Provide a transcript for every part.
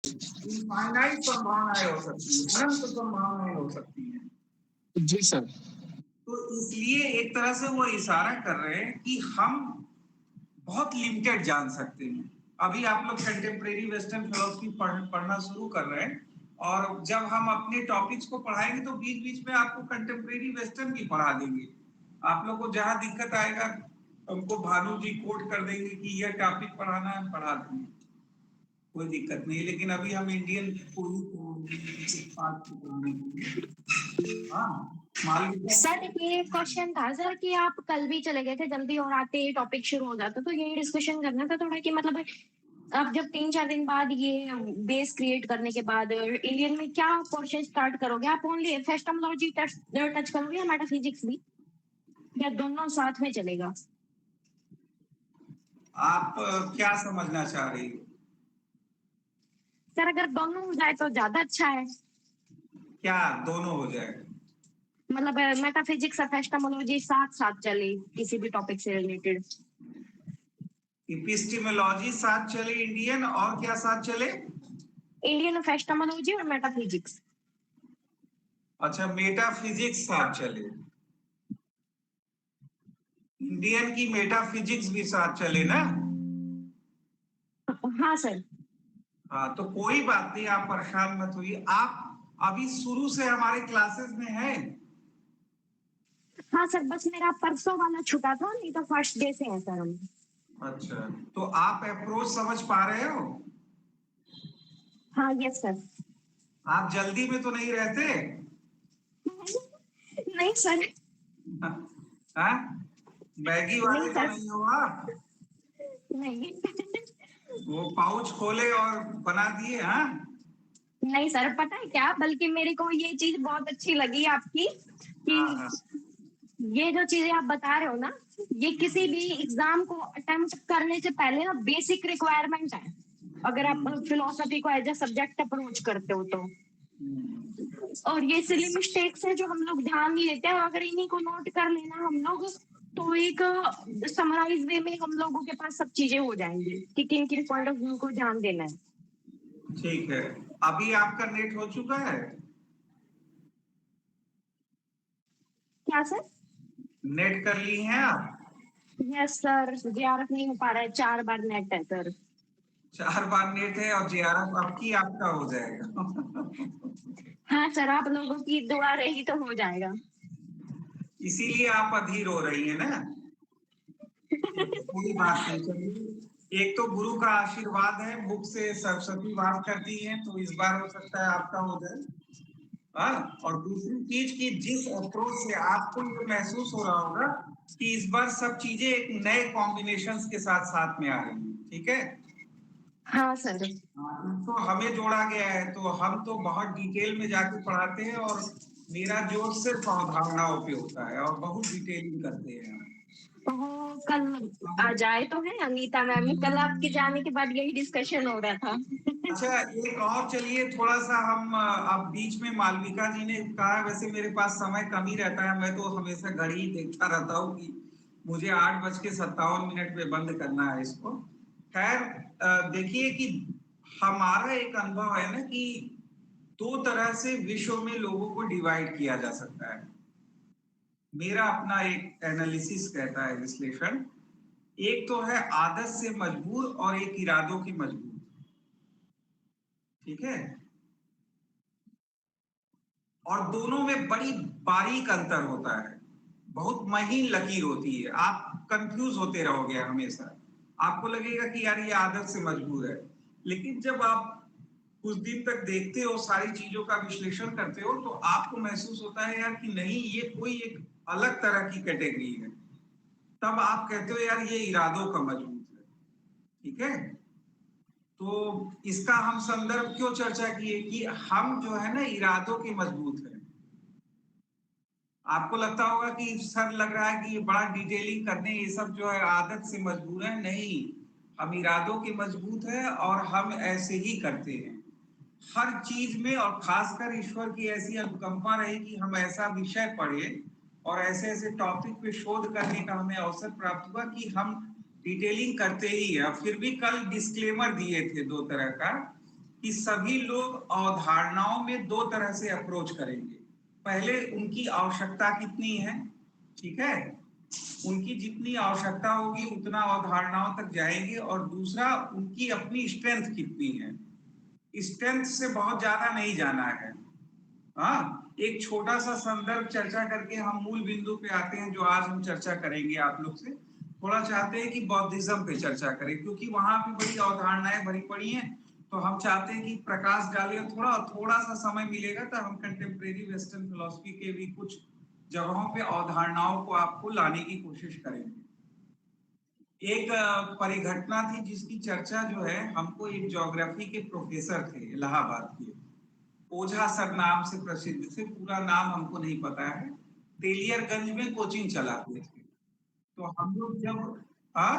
Infinite संभावनाएं हो सकती है, अनंत संभावनाएं हो सकती है। जी सर। तो इसलिए एक तरह से वो इशारा कर रहे हैं कि हम बहुत लिमिटेड जान सकते हैं। अभी आप लोग कंटेम्प्रेरी वेस्टर्न फिलोसफी पढ़ना शुरू कर रहे हैं, और जब हम अपने टॉपिक्स को पढ़ाएंगे तो बीच बीच में आपको कंटेम्प्रेरी वेस्टर्न भी पढ़ा देंगे। आप लोग को जहां दिक्कत आएगा हमको भानु जी कोट कर देंगे कि यह टॉपिक पढ़ाना है, पढ़ा देंगे, कोई दिक्कत नहीं। लेकिन अभी हम इंडियन सर ये क्वेश्चन था सर कि आप कल भी चले गए थे जल्दी और आते ही टॉपिक शुरू हो जाता, तो यही डिस्कशन करना था थोड़ा कि मतलब अब जब 3-4 दिन बाद ये बेस क्रिएट करने के बाद इंडियन में क्या पोर्शन स्टार्ट करोगे आप? ओनली एपिस्टेमोलॉजी टच करोगे या मेटाफिजिक्स भी, या दोनों साथ में चलेगा? आप क्या समझना चाह रही हो? सर अगर दोनों हो जाए तो ज्यादा अच्छा है। क्या दोनों हो जाए? मतलब मेटाफिजिक्स एपिस्टेमोलॉजी साथ साथ चले किसी भी टॉपिक से रिलेटेड। एपिस्टेमोलॉजी साथ चले इंडियन, और क्या साथ चले? इंडियन एपिस्टेमोलॉजी और मेटाफिजिक्स। अच्छा, मेटाफिजिक्स साथ चले, इंडियन की मेटाफिजिक्स भी साथ चले ना? हाँ सर। हाँ, तो कोई बात नहीं, आप परेशान मत होइए। आप अभी शुरू से हमारे क्लासेस में हैं? हाँ सर, बस मेरा परसों वाला छुटा था, नहीं तो फर्स्ट डे से है सर हम। अच्छा, तो आप अप्रोच समझ पा रहे हो? हाँ यस सर। आप जल्दी में तो नहीं रहते? नहीं सर। हाँ, मैगी वाले नहीं तो सर। नहीं हो आप? नहीं। वो पाउच खोले और बना दिए? हाँ, नहीं सर, पता है क्या, बल्कि मेरे को ये चीज बहुत अच्छी लगी आपकी कि हाँ। ये जो चीजें आप बता रहे हो ना, ये किसी भी एग्जाम को अटेम्प्ट करने से पहले ना बेसिक रिक्वायरमेंट है, अगर आप फिलोसफी को एज ए सब्जेक्ट अप्रोच करते हो तो। और ये सिली मिस्टेक्स है जो हम लोग ध्यान नहीं देते हैं, अगर इन्हीं को नोट कर लेना हम लोग तो एक समराइज वे में हम लोगों के पास सब चीजें हो जाएंगी कि किन किन पॉइंट ऑफ व्यू को ध्यान देना है। ठीक है, अभी आपका नेट हो चुका है? क्या सर? नेट कर ली हैं आप? यस सर, जेआरएफ नहीं हो पा रहा है, 4 बार नेट है सर। 4 बार नेट है और जेआरएफ आपकी आपका हो जाएगा। हाँ सर, आप लोगों की दुआ रही तो हो जाएगा। इसीलिए आप अधीर हो रही है ना? कोई बात नहीं, चलिए। एक तो गुरु का आशीर्वाद है, मुख से सरस्वती बात करती है, तो इस बार हो सकता है आपका हो जाए। हाँ, और दूसरी चीज कि जिस अप्रोच से आपको ये महसूस हो रहा होगा कि इस बार सब चीजें एक नए कॉम्बिनेशंस के साथ साथ में आ रही हैं, ठीक है? हाँ सर। तो हमें जोड़ा गया है, तो हम तो बहुत डिटेल में जाके पढ़ाते हैं, और मेरा जोर सिर्फ अवधारणाओं पे होता है और बहुत डिटेलिंग करते हैं। तो कल आ जाए तो है अनीता मैम, कल आपके जाने के बाद यही डिस्कशन हो रहा था। अच्छा, एक और चलिए थोड़ा सा हम अब बीच में मालविका जी ने कहा, वैसे मेरे पास समय कम ही रहता है, मैं तो हमेशा घड़ी देखता रहता हूँ कि मुझे 8:57 पे बंद करना है इसको। खैर, देखिए कि हमारा एक अनुभव है ना कि 2 तरह से विश्व में लोगों को डिवाइड किया जा सकता है। मेरा अपना एक एनालिसिस कहता है, विश्लेषण। एक तो है आदत से मजबूर और एक इरादों की मजबूर, ठीक है? और दोनों में बड़ी बारीक अंतर होता है, बहुत महीन लकीर होती है। आप कंफ्यूज होते रहोगे हमेशा, आपको लगेगा कि यार ये आदत से मजबूर है, लेकिन जब आप कुछ दिन तक देखते हो, सारी चीजों का विश्लेषण करते हो, तो आपको महसूस होता है यार कि नहीं, ये कोई एक अलग तरह की कैटेगरी है। तब आप कहते हो यार ये इरादों का मजबूत है, ठीक है? तो इसका हम संदर्भ क्यों चर्चा किए कि हम जो है ना इरादों के मजबूत हैं। आपको लगता होगा कि सर लग रहा है कि ये बड़ा डिटेलिंग करने, ये सब जो है आदत से मजबूर है। नहीं, हम इरादों के मजबूत हैं और हम ऐसे ही करते हैं हर चीज में। और खासकर ईश्वर की ऐसी अनुकंपा रही कि हम ऐसा विषय पढ़े और ऐसे ऐसे टॉपिक पे शोध करने का हमें अवसर प्राप्त हुआ कि हम डिटेलिंग करते ही है। फिर भी कल डिस्क्लेमर दिए थे 2 तरह का कि सभी लोग अवधारणाओं में दो तरह से अप्रोच करेंगे। पहले उनकी आवश्यकता कितनी है, ठीक है, उनकी जितनी आवश्यकता होगी उतना अवधारणाओं तक जाएंगे, और दूसरा उनकी अपनी स्ट्रेंथ कितनी है, स्ट्रेंथ से बहुत ज्यादा नहीं जाना है। हाँ, एक छोटा सा संदर्भ चर्चा करके हम मूल बिंदु पे आते हैं, जो आज हम चर्चा करेंगे आप लोग से। थोड़ा चाहते हैं कि बौद्धिज्म पे चर्चा करें, क्योंकि वहां पे बड़ी अवधारणाएं भरी पड़ी हैं, तो हम चाहते हैं कि प्रकाश डालें। थोड़ा थोड़ा सा समय मिलेगा तो हम कंटेम्प्रेरी वेस्टर्न फिलोसफी के भी कुछ जगहों पे अवधारणाओं को आपको लाने की कोशिश करेंगे। एक परिघटना थी जिसकी चर्चा जो है हमको एक ज्योग्राफी के प्रोफेसर थे इलाहाबाद के, ओझा सर नाम से प्रसिद्ध थे, पूरा नाम हमको नहीं पता है, तेलियरगंज में कोचिंग चलाते थे। तो हम लोग जब हाँ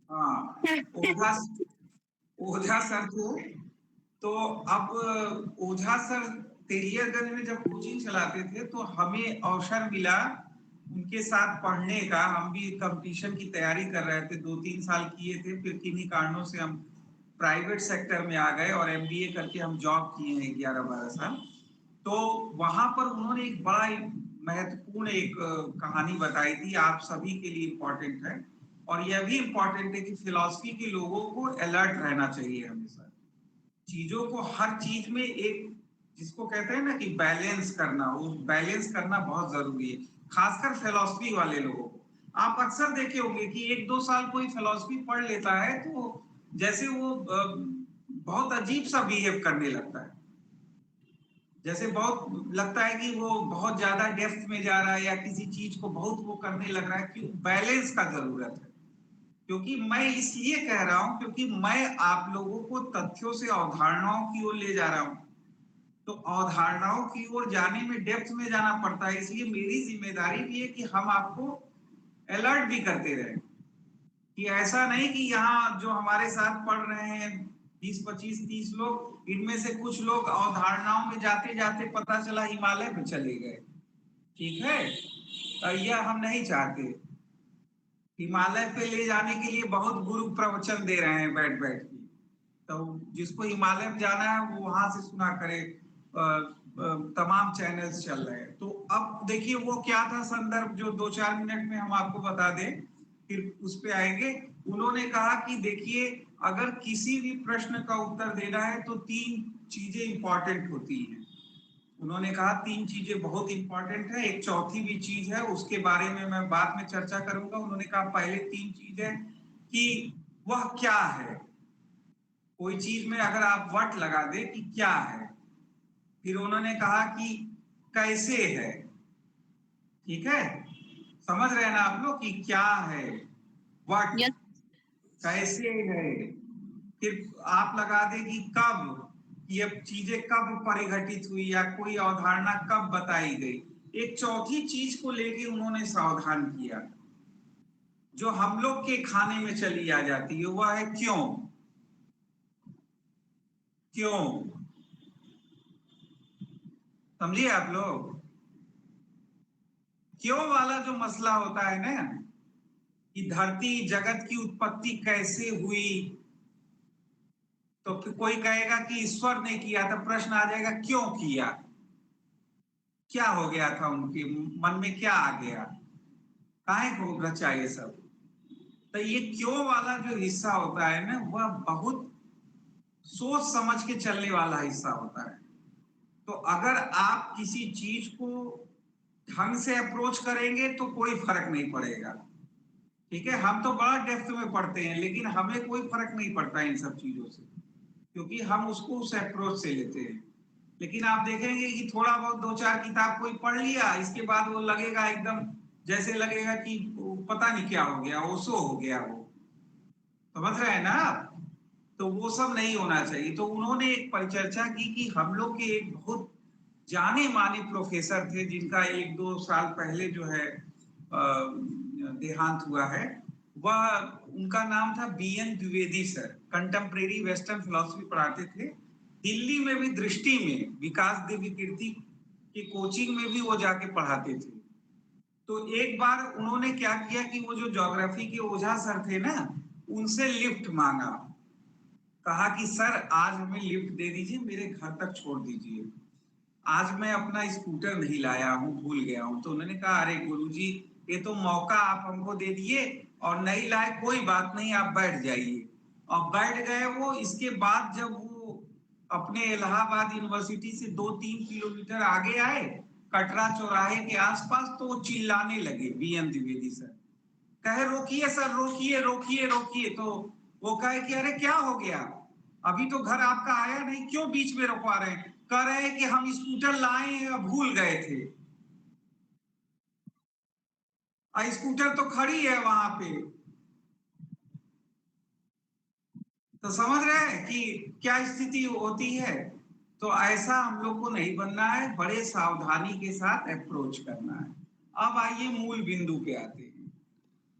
हाँ ओझा ओझा सर थे, तो अब ओझा सर तेलियरगंज में जब कोचिंग चलाते थे तो हमें अवसर मिला उनके साथ पढ़ने का। हम भी कंपटीशन की तैयारी कर रहे थे, 2-3 साल किए थे, फिर किन्हीं कारणों से हम प्राइवेट सेक्टर में आ गए और एमबीए करके हम जॉब किए हैं 11-12 साल। तो वहां पर उन्होंने एक बड़ा महत्वपूर्ण एक कहानी बताई थी, आप सभी के लिए इम्पोर्टेंट है, और यह भी इम्पोर्टेंट है कि फिलॉसफी के लोगों को अलर्ट रहना चाहिए हमेशा। चीजों को हर चीज में एक, जिसको कहते हैं ना कि बैलेंस करना, वो बैलेंस करना बहुत जरूरी है, खासकर फिलॉसफी वाले लोगों को। आप अक्सर देखे होंगे कि 1-2 साल कोई फिलॉसफी पढ़ लेता है तो जैसे वो बहुत अजीब सा बिहेव करने लगता है, जैसे बहुत लगता है कि वो बहुत ज्यादा डेप्थ में जा रहा है या किसी चीज को बहुत वो करने लग रहा है। क्यों? बैलेंस का जरूरत है। क्योंकि मैं इसलिए कह रहा हूं क्योंकि मैं आप लोगों को तथ्यों से अवधारणाओं की ओर ले जा रहा हूं, तो अवधारणाओं की ओर जाने में डेप्थ में जाना पड़ता है, इसलिए मेरी जिम्मेदारी भी है कि हम आपको अलर्ट भी करते रहे, कि ऐसा नहीं कि यहाँ जो हमारे साथ पढ़ रहे हैं 20-25-30 लोग, इनमें से कुछ लोग अवधारणाओं में जाते जाते पता चला हिमालय पे चले गए, ठीक है, तो यह हम नहीं चाहते। हिमालय पे ले जाने के लिए बहुत गुरु प्रवचन दे रहे हैं बैठ बैठ के, तो जिसको हिमालय में जाना है वो वहां से सुना करे, तमाम चैनल्स चल रहे हैं। तो अब देखिए वो क्या था संदर्भ, जो 2-4 मिनट में हम आपको बता दें, फिर उस पे आएंगे। उन्होंने कहा कि देखिए, अगर किसी भी प्रश्न का उत्तर देना है तो 3 चीजें इंपॉर्टेंट होती हैं। उन्होंने कहा 3 चीजें बहुत इंपॉर्टेंट है, एक चौथी भी चीज है, उसके बारे में मैं बाद में चर्चा करूंगा। उन्होंने कहा पहले 3 चीजें कि वह क्या है, कोई चीज में अगर आप वट लगा दे कि क्या है। फिर उन्होंने कहा कि कैसे है, ठीक है, समझ रहे हैं ना आप लोग कि क्या है, वट, यस कैसे है। फिर आप लगा दे कि कब, ये चीजें कब परिघटित हुई या कोई अवधारणा कब बताई गई। एक चौथी चीज को लेके उन्होंने सावधान किया, जो हम लोग के खाने में चली आ जाती है, वह है क्यों। क्यों, समझिए आप लोग, क्यों वाला जो मसला होता है ना, कि धरती जगत की उत्पत्ति कैसे हुई, तो कोई कहेगा कि ईश्वर ने किया, तो प्रश्न आ जाएगा क्यों किया, क्या हो गया था उनके मन में, क्या आ गया, काहे को रचा ये सब। तो ये क्यों वाला जो हिस्सा होता है ना, वह बहुत सोच समझ के चलने वाला हिस्सा होता है। तो अगर आप किसी चीज को ढंग से अप्रोच करेंगे तो कोई फर्क नहीं पड़ेगा, ठीक है। हम तो बड़ा डेप्थ में पढ़ते हैं, लेकिन हमें कोई फर्क नहीं पड़ता इन सब चीजों से, क्योंकि हम उसको उस अप्रोच से लेते हैं। लेकिन आप देखेंगे कि थोड़ा बहुत 2-4 किताब कोई पढ़ लिया, इसके बाद वो लगेगा एकदम, जैसे लगेगा कि पता नहीं क्या हो गया, ओशो हो गया वो, समझ रहे हैं ना आप। तो वो सब नहीं होना चाहिए। तो उन्होंने एक परिचर्चा की कि हम लोग के एक बहुत जाने माने प्रोफेसर थे, जिनका 1-2 साल पहले जो है देहांत हुआ है, वह, उनका नाम था B N Dwivedi sir. Contemporary western philosophy पढ़ाते थे दिल्ली में भी, दृष्टि में विकास देवी कीर्ति के कोचिंग में भी वो जाके पढ़ाते थे। तो एक बार उन्होंने क्या किया कि वो जो ज्योग्राफी के ओझा सर थे ना, उनसे लिफ्ट मांगा, कहा कि सर आज हमें लिफ्ट दे दीजिए, मेरे घर तक छोड़ दीजिए, आज मैं अपना स्कूटर नहीं लाया हूँ, भूल गया हूँ। तो उन्होंने कहा अरे गुरुजी, ये तो मौका आप हमको दे दिए और नहीं लाए, कोई बात नहीं, आप बैठ जाइए। और बैठ गए वो। इसके बाद जब वो अपने इलाहाबाद यूनिवर्सिटी से 2-3 किलोमीटर आगे आए, कटरा चौराहे के आसपास, तो वो चिल्लाने लगे बीएन द्विवेदी सर, कहे रोकिए सर, रोकिए रोकिए रोकिए। तो वो कहे कि अरे क्या हो गया, अभी तो घर आपका आया नहीं, क्यों बीच में रुकवा रहे हैं? कह रहे हैं कि हम स्कूटर लाए हैं, भूल गए थे। स्कूटर तो खड़ी है वहां पे। तो समझ रहे हैं कि क्या स्थिति होती है। तो ऐसा हम लोग को नहीं बनना है, बड़े सावधानी के साथ अप्रोच करना है। अब आइए मूल बिंदु पे आते हैं।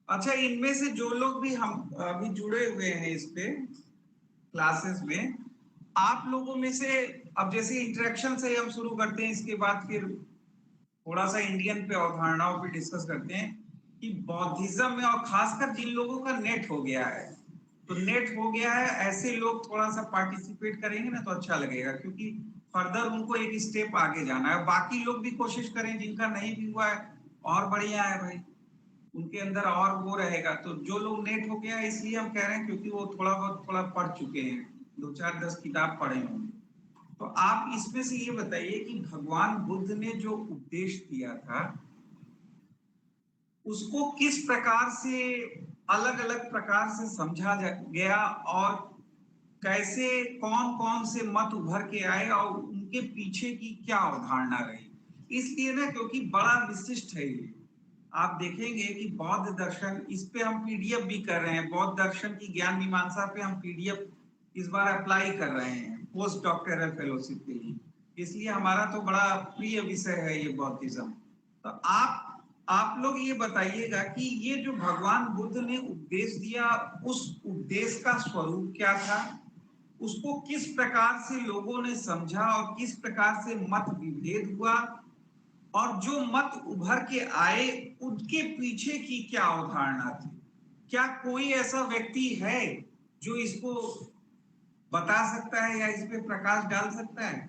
अच्छा, इनमें से जो लोग भी हम अभी जुड़े हुए हैं इस पे क्लासेस में, आप लोगों में से अब जैसे इंटरेक्शन से हम शुरू करते हैं, इसके बाद फिर थोड़ा सा इंडियन पे अवधारणाओं पे डिस्कस करते हैं कि बौद्धिज्म में, और खासकर जिन लोगों का नेट हो गया है, तो नेट हो गया है, ऐसे लोग थोड़ा सा पार्टिसिपेट करेंगे ना तो अच्छा लगेगा, क्योंकि फर्दर उनको एक स्टेप आगे जाना है। बाकी लोग भी कोशिश करें, जिनका नहीं भी हुआ है और बढ़िया है भाई, उनके अंदर और वो रहेगा। तो जो लोग नेट हो गया है, इसलिए हम कह रहे हैं क्योंकि वो थोड़ा बहुत थोड़ा पढ़ चुके हैं, 2-4-10 किताब पढ़े होंगे। तो आप इसमें से ये बताइए कि भगवान बुद्ध ने जो उपदेश दिया था, उसको किस प्रकार से अलग अलग प्रकार से समझा गया, और कैसे कौन कौन से मत उभर के आए, और उनके पीछे की क्या अवधारणा रही। इसलिए ना, क्योंकि बड़ा विशिष्ट है ये। आप देखेंगे कि बौद्ध दर्शन, इस पे हम पीडीएफ भी कर रहे हैं, बौद्ध दर्शन की ज्ञान मीमांसा पे हम पीडीएफ इस बार अप्लाई कर रहे हैं पोस्ट डॉक्टरल फेलोशिप के लिए। इसलिए हमारा तो बड़ा प्रिय विषय है ये बौद्धिज्म। तो आप लोग ये बताइएगा कि ये जो भगवान बुद्ध ने उपदेश दिया, उस उपदेश का स्वरूप क्या था, उसको किस प्रकार से लोगों ने समझा, और किस प्रकार से मत विभेद हुआ, और जो मत उभर के आए उनके पीछे की क्या अवधारणा थी। क्या कोई ऐसा व्यक्ति है जो इसको बता सकता है या इस पे प्रकाश डाल सकता है?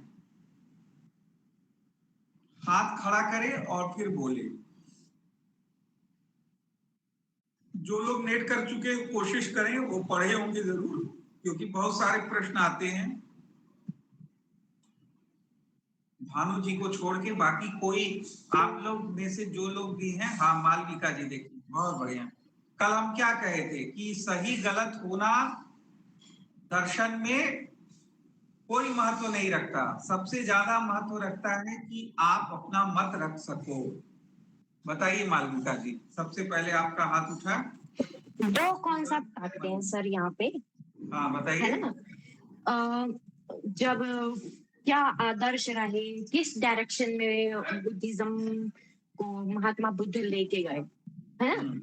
हाथ खड़ा करे और फिर बोले। जो लोग नेट कर चुके हैं कोशिश करें, वो पढ़े होंगे जरूर, क्योंकि बहुत सारे प्रश्न आते हैं। भानु जी को छोड़ के बाकी कोई आप लोग में से जो लोग भी हैं, हाँ मालविका जी देखिए, बहुत बढ़िया। कल हम क्या कहे थे कि सही गलत होना दर्शन में कोई महत्व नहीं रखता, सबसे ज्यादा महत्व रखता है कि आप अपना मत रख सको। बताइए मालविका जी, सबसे पहले आपका हाथ उठा। दो कॉन्सेप्ट आते हैं सर यहाँ पे, हाँ है बताइए। ना। जब क्या आदर्श रहे, किस डायरेक्शन में बुद्धिज्म को महात्मा बुद्ध लेके गए, है ना।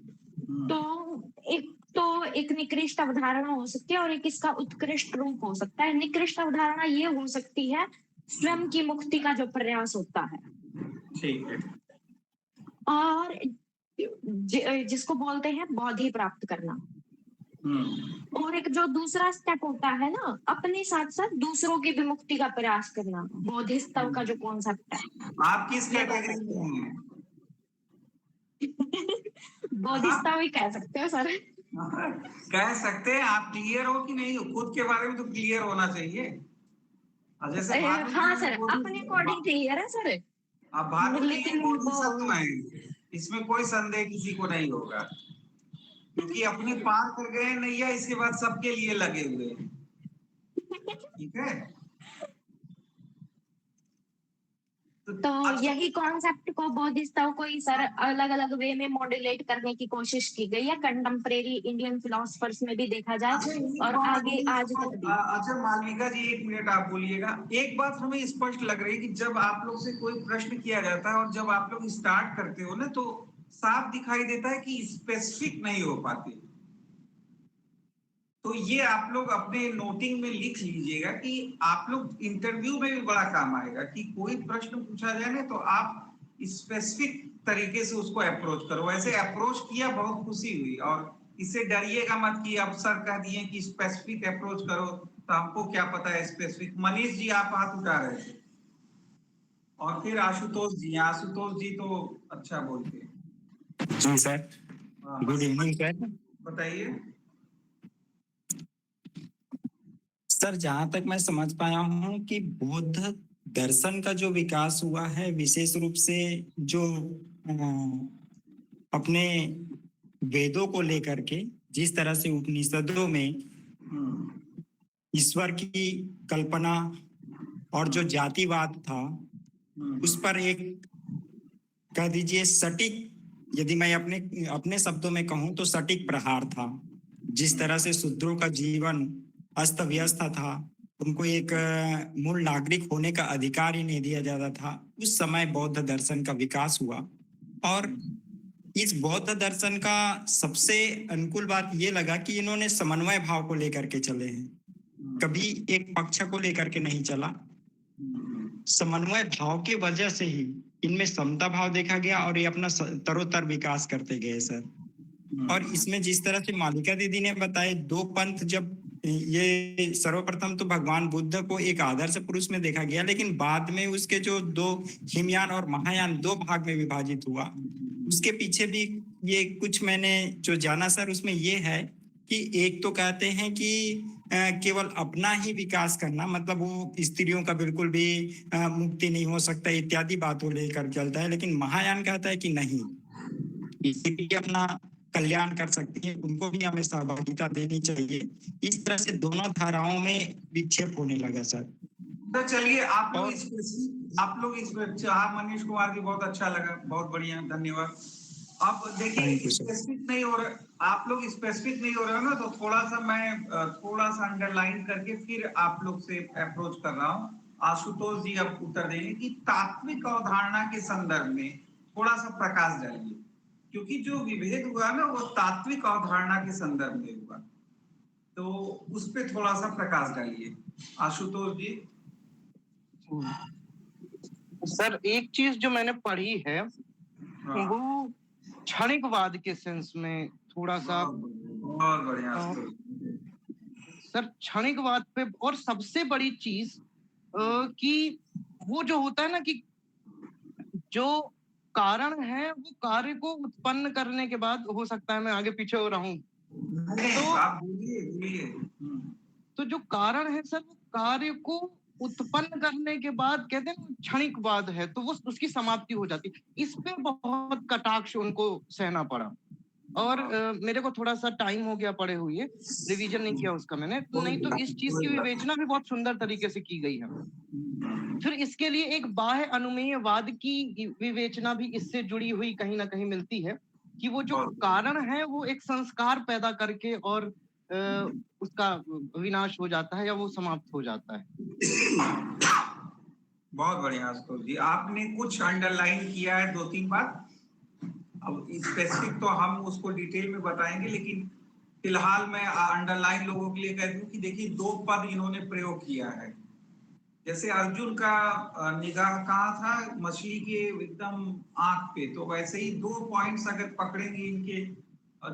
तो एक निकृष्ट अवधारणा हो सकती है, और एक इसका उत्कृष्ट रूप हो सकता है। निकृष्ट अवधारणा ये हो सकती है स्वयं की मुक्ति का जो प्रयास होता है, ठीक है। और जिसको बोलते हैं बौद्धि प्राप्त करना। और एक जो दूसरा स्टेप होता है ना, अपने साथ साथ दूसरों की भी मुक्ति का प्रयास करना, बौद्धिस्तव का जो कॉन्सेप्ट है। आप किस कैटेगरी में हैं? बौद्धिस्तव ही कह सकते हो सर। कह सकते हैं। आप क्लियर हो कि नहीं हो खुद के बारे में? तो क्लियर होना चाहिए। जैसे हाँ सर, अपने अकॉर्डिंग क्लियर है सर। अब भानु जी लेकिन बोधिसत्व हैं, इसमें कोई संदेह किसी को नहीं होगा, क्योंकि अपने पार कर गए नैया, इसके बाद सबके लिए लगे हुए हैं। ठीक है। तो यही कॉन्सेप्ट को बौद्धिस्तव को ही सर अलग अलग वे में मॉड्यूलेट करने की कोशिश की गई है, कंटेम्परेरी इंडियन फिलोसफर्स में भी देखा जाए और आगे आज तक भी। अच्छा मालविका जी, 1 मिनट आप बोलिएगा। एक बात हमें स्पष्ट लग रही है कि जब आप लोग से कोई प्रश्न किया जाता है और जब आप लोग स्टार्ट करते हो ना, तो साफ दिखाई देता है कि स्पेसिफिक नहीं हो पाते। तो ये आप लोग अपने नोटिंग में लिख लीजिएगा कि आप लोग इंटरव्यू में भी बड़ा काम आएगा, कि कोई प्रश्न पूछा जाए ना तो आप स्पेसिफिक तरीके से उसको अप्रोच करो। ऐसे अप्रोच किया, बहुत खुशी हुई। और इससे डरिएगा मत कि अब सर कह दिए कि स्पेसिफिक अप्रोच करो तो हमको क्या पता है स्पेसिफिक। मनीष जी आप हाथ उठा रहे थे, और फिर आशुतोष जी। आशुतोष जी तो अच्छा बोलते हैं। जी सर, हाँ, गुड इवनिंग सर। बताइए। सर जहां तक मैं समझ पाया हूँ कि बौद्ध दर्शन का जो विकास हुआ है विशेष रूप से जो अपने वेदों को लेकर के जिस तरह से उपनिषदों में ईश्वर की कल्पना और जो जातिवाद था उस पर एक कह दीजिए सटीक, यदि मैं अपने अपने शब्दों में कहूं तो सटीक प्रहार था। जिस तरह से शूद्रों का जीवन अस्त व्यस्त था, उनको एक मूल नागरिक होने का अधिकार ही नहीं दिया जाता था, उस समय बौद्ध दर्शन का विकास हुआ। और इस बौद्ध दर्शन का सबसे अनुकूल बात ये लगा कि इन्होंने समन्वय भाव को लेकर के चले हैं, कभी एक पक्ष को लेकर के नहीं चला। समन्वय भाव की वजह से ही इनमें समता भाव देखा गया और ये अपना तरोतर विकास करते गए सर। और इसमें जिस तरह से मालिका दीदी ने बताया, दो पंथ, जब ये सर्वप्रथम तो भगवान बुद्ध को एक आदर्श पुरुष में देखा गया, लेकिन बाद में उसके जो दो हिमयान और महायान दो भाग में विभाजित हुआ, उसके पीछे भी ये कुछ मैंने जो जाना सर, उसमें ये है कि एक तो कहते हैं कि केवल अपना ही विकास करना, मतलब वो स्त्रियों का बिल्कुल भी मुक्ति नहीं हो सकता इत्यादि बातों लेकर चलता है। लेकिन महायान कहता है कि नहीं, स्त्री अपना कल्याण कर सकती है, उनको भी हमें सहभागिता देनी चाहिए। इस तरह से दोनों धाराओं में विक्षेप होने लगा सर। तो चलिए आप लोग इस मनीष कुमार जी बहुत अच्छा लगा, बहुत बढ़िया, धन्यवाद। आप देखिए स्पेसिफिक नहीं हो रहा, आप लोग स्पेसिफिक नहीं हो रहे हो ना, तो थोड़ा सा मैं थोड़ा सा अंडरलाइन करके फिर आप लोग से अप्रोच कर रहा हूँ। आशुतोष जी अब उत्तर देंगे कि तात्विक अवधारणा के संदर्भ में थोड़ा सा प्रकाश डालिए, क्योंकि जो विभेद हुआ ना वो तात्विक अवधारणा के संदर्भ में हुआ, तो उस पर थोड़ा सा प्रकाश डालिए आशुतोष जी। सर एक चीज जो मैंने पढ़ी है वो क्षणिकवाद के सेंस में थोड़ा सा, बहुत बढ़िया सर क्षणिकवाद पे। और सबसे बड़ी चीज कि वो जो होता है ना कि जो कारण है वो कार्य को उत्पन्न करने के बाद, हो सकता है मैं आगे पीछे हो रहा हूँ तो आप बोलिए। तो जो कारण है सर वो कार्य को उत्पन्न करने के बाद कहते हैं क्षणिकवाद है, तो वो उसकी समाप्ति हो जाती है। इस पे बहुत कटाक्ष उनको सहना पड़ा। और मेरे को थोड़ा सा टाइम हो गया पढ़े हुए, रिवीजन नहीं किया उसका मैंने, नहीं तो इस चीज की विवेचना भी बहुत सुंदर तरीके से की गई है। फिर इसके लिए एक बाह्य अनुमेयवाद की विवेचना भी इससे जुड़ी हुई कहीं ना कहीं मिलती है, कि वो जो कारण है वो एक संस्कार पैदा करके और उसका विनाश हो जाता है या वो समाप्त हो जाता है। बहुत बढ़िया आशुतोष जी, आपने कुछ अंडरलाइन किया है, 2-3 बात। अब स्पेसिफिक तो हम उसको डिटेल में बताएंगे, लेकिन फिलहाल मैं अंडरलाइन लोगों के लिए कह दूं कि देखिए 2 पद इन्होंने प्रयोग किया है। जैसे अर्जुन का निगाह कहाँ था, मछली के एकदम आंख पे, तो वैसे ही 2 पॉइंट्स अगर पकड़ेंगे इनके,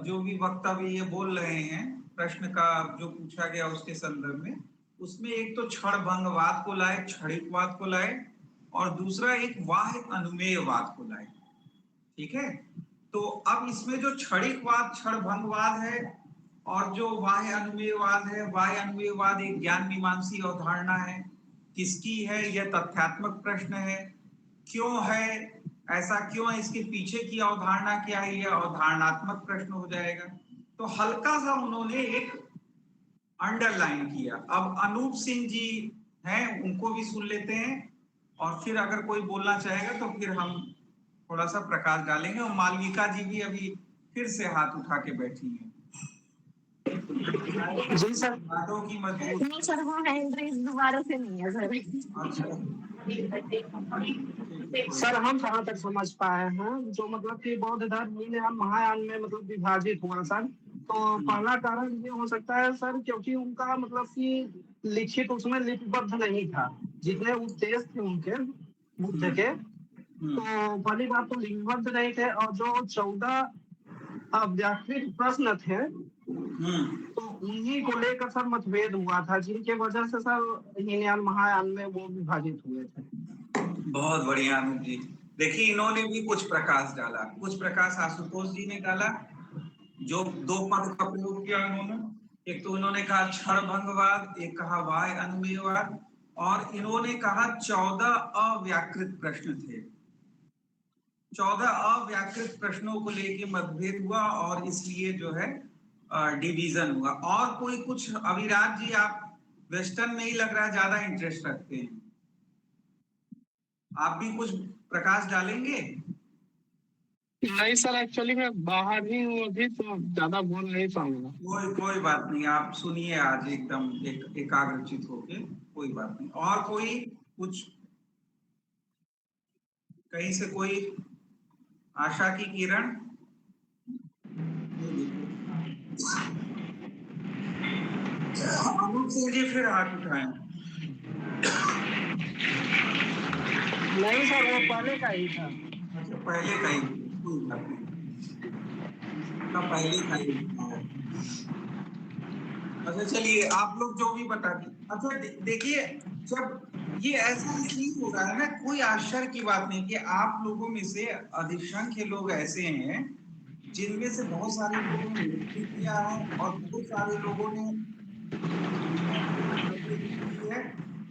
जो भी वक्तव्य ये बोल रहे हैं, प्रश्न का जो पूछा गया उसके संदर्भ में, उसमें एक तो क्षण भंगवाद को लाए, क्षणिकवाद को लाए, और दूसरा एक वाह्य अनुमेयवाद को लाए। ठीक है, तो अब इसमें जो क्षणिकवाद क्षण भंगवाद है और जो बाह्य अनुमेयवाद है, बाह्य अनुमेयवाद एक ज्ञान मीमांसी अवधारणा है। किसकी है, यह तथ्यात्मक प्रश्न है। क्यों है, ऐसा क्यों है, इसके पीछे की अवधारणा क्या है, यह अवधारणात्मक प्रश्न हो जाएगा। तो हल्का सा उन्होंने एक अंडरलाइन किया। अब अनूप सिंह जी हैं, उनको भी सुन लेते हैं, और फिर अगर कोई बोलना चाहेगा तो फिर हम थोड़ा सा प्रकाश डालेंगे। और मालविका जी भी अभी फिर से हाथ उठा के बैठी हैं। जी सर, बातों की मजबूत नहीं सर, वो हैंड रेज दोबारा से नहीं है सर। सर हम कहाँ तक समझ पाए हैं, जो मतलब कि बौद्ध धर्म महायान में मतलब विभाजित हुआ सर, तो पहला कारण ये हो सकता है सर, क्योंकि उनका मतलब कि लिखित उसमें लिपिबद्ध नहीं था, जितने उद्देश्य थे उनके बुद्ध के, तो पहली बात तो लिपिबद्ध नहीं थे। और जो 14 व्याख्यात प्रश्न थे तो उन्हीं को लेकर सर मतभेद हुआ था, जिनके वजह से सर हीनयान महायान में वो विभाजित हुए थे। बहुत बढ़िया अनुज जी। देखिए इन्होंने भी कुछ प्रकाश डाला, कुछ प्रकाश आशुतोष जी ने डाला, जो दो पद का प्रयोग किया उन्होंने। एक तो इन्होंने कहा क्षणभंगवाद, एक कहा वाय अनुमेयवाद, और इन्होंने कहा 14 अव्याकृत प्रश्न थे। 14 अव्याकृत प्रश्नों को लेके मतभेद हुआ और इसलिए जो है डिवीजन हुआ। और कोई कुछ, अविराज जी आप वेस्टर्न में ही लग रहा है ज्यादा इंटरेस्ट रखते हैं, आप भी कुछ प्रकाश डालेंगे? नहीं सर, एक्चुअली मैं बाहर ही हूँ अभी, तो ज्यादा बोल नहीं पाऊंगा। कोई बात नहीं, आप सुनिए आज एकदम एकाग्रचित होके, कोई बात नहीं। और कोई कुछ कहीं से, कोई आशा की किरण? अनूप सिंह जी फिर हाथ उठाएं। नहीं सर, वो पहले का ही था। अच्छा पहले का ही, कोई बात नहीं, पहले का ही। अच्छा चलिए, आप लोग जो भी बता दें। अच्छा देखिए, जब ये ऐसा इसलिए हो रहा है ना, कोई आश्चर्य की बात नहीं कि आप लोगों में से अधिसंख्य लोग ऐसे हैं जिनमें से बहुत सारे लोगों ने नौकरी किया है और बहुत सारे लोगों ने है,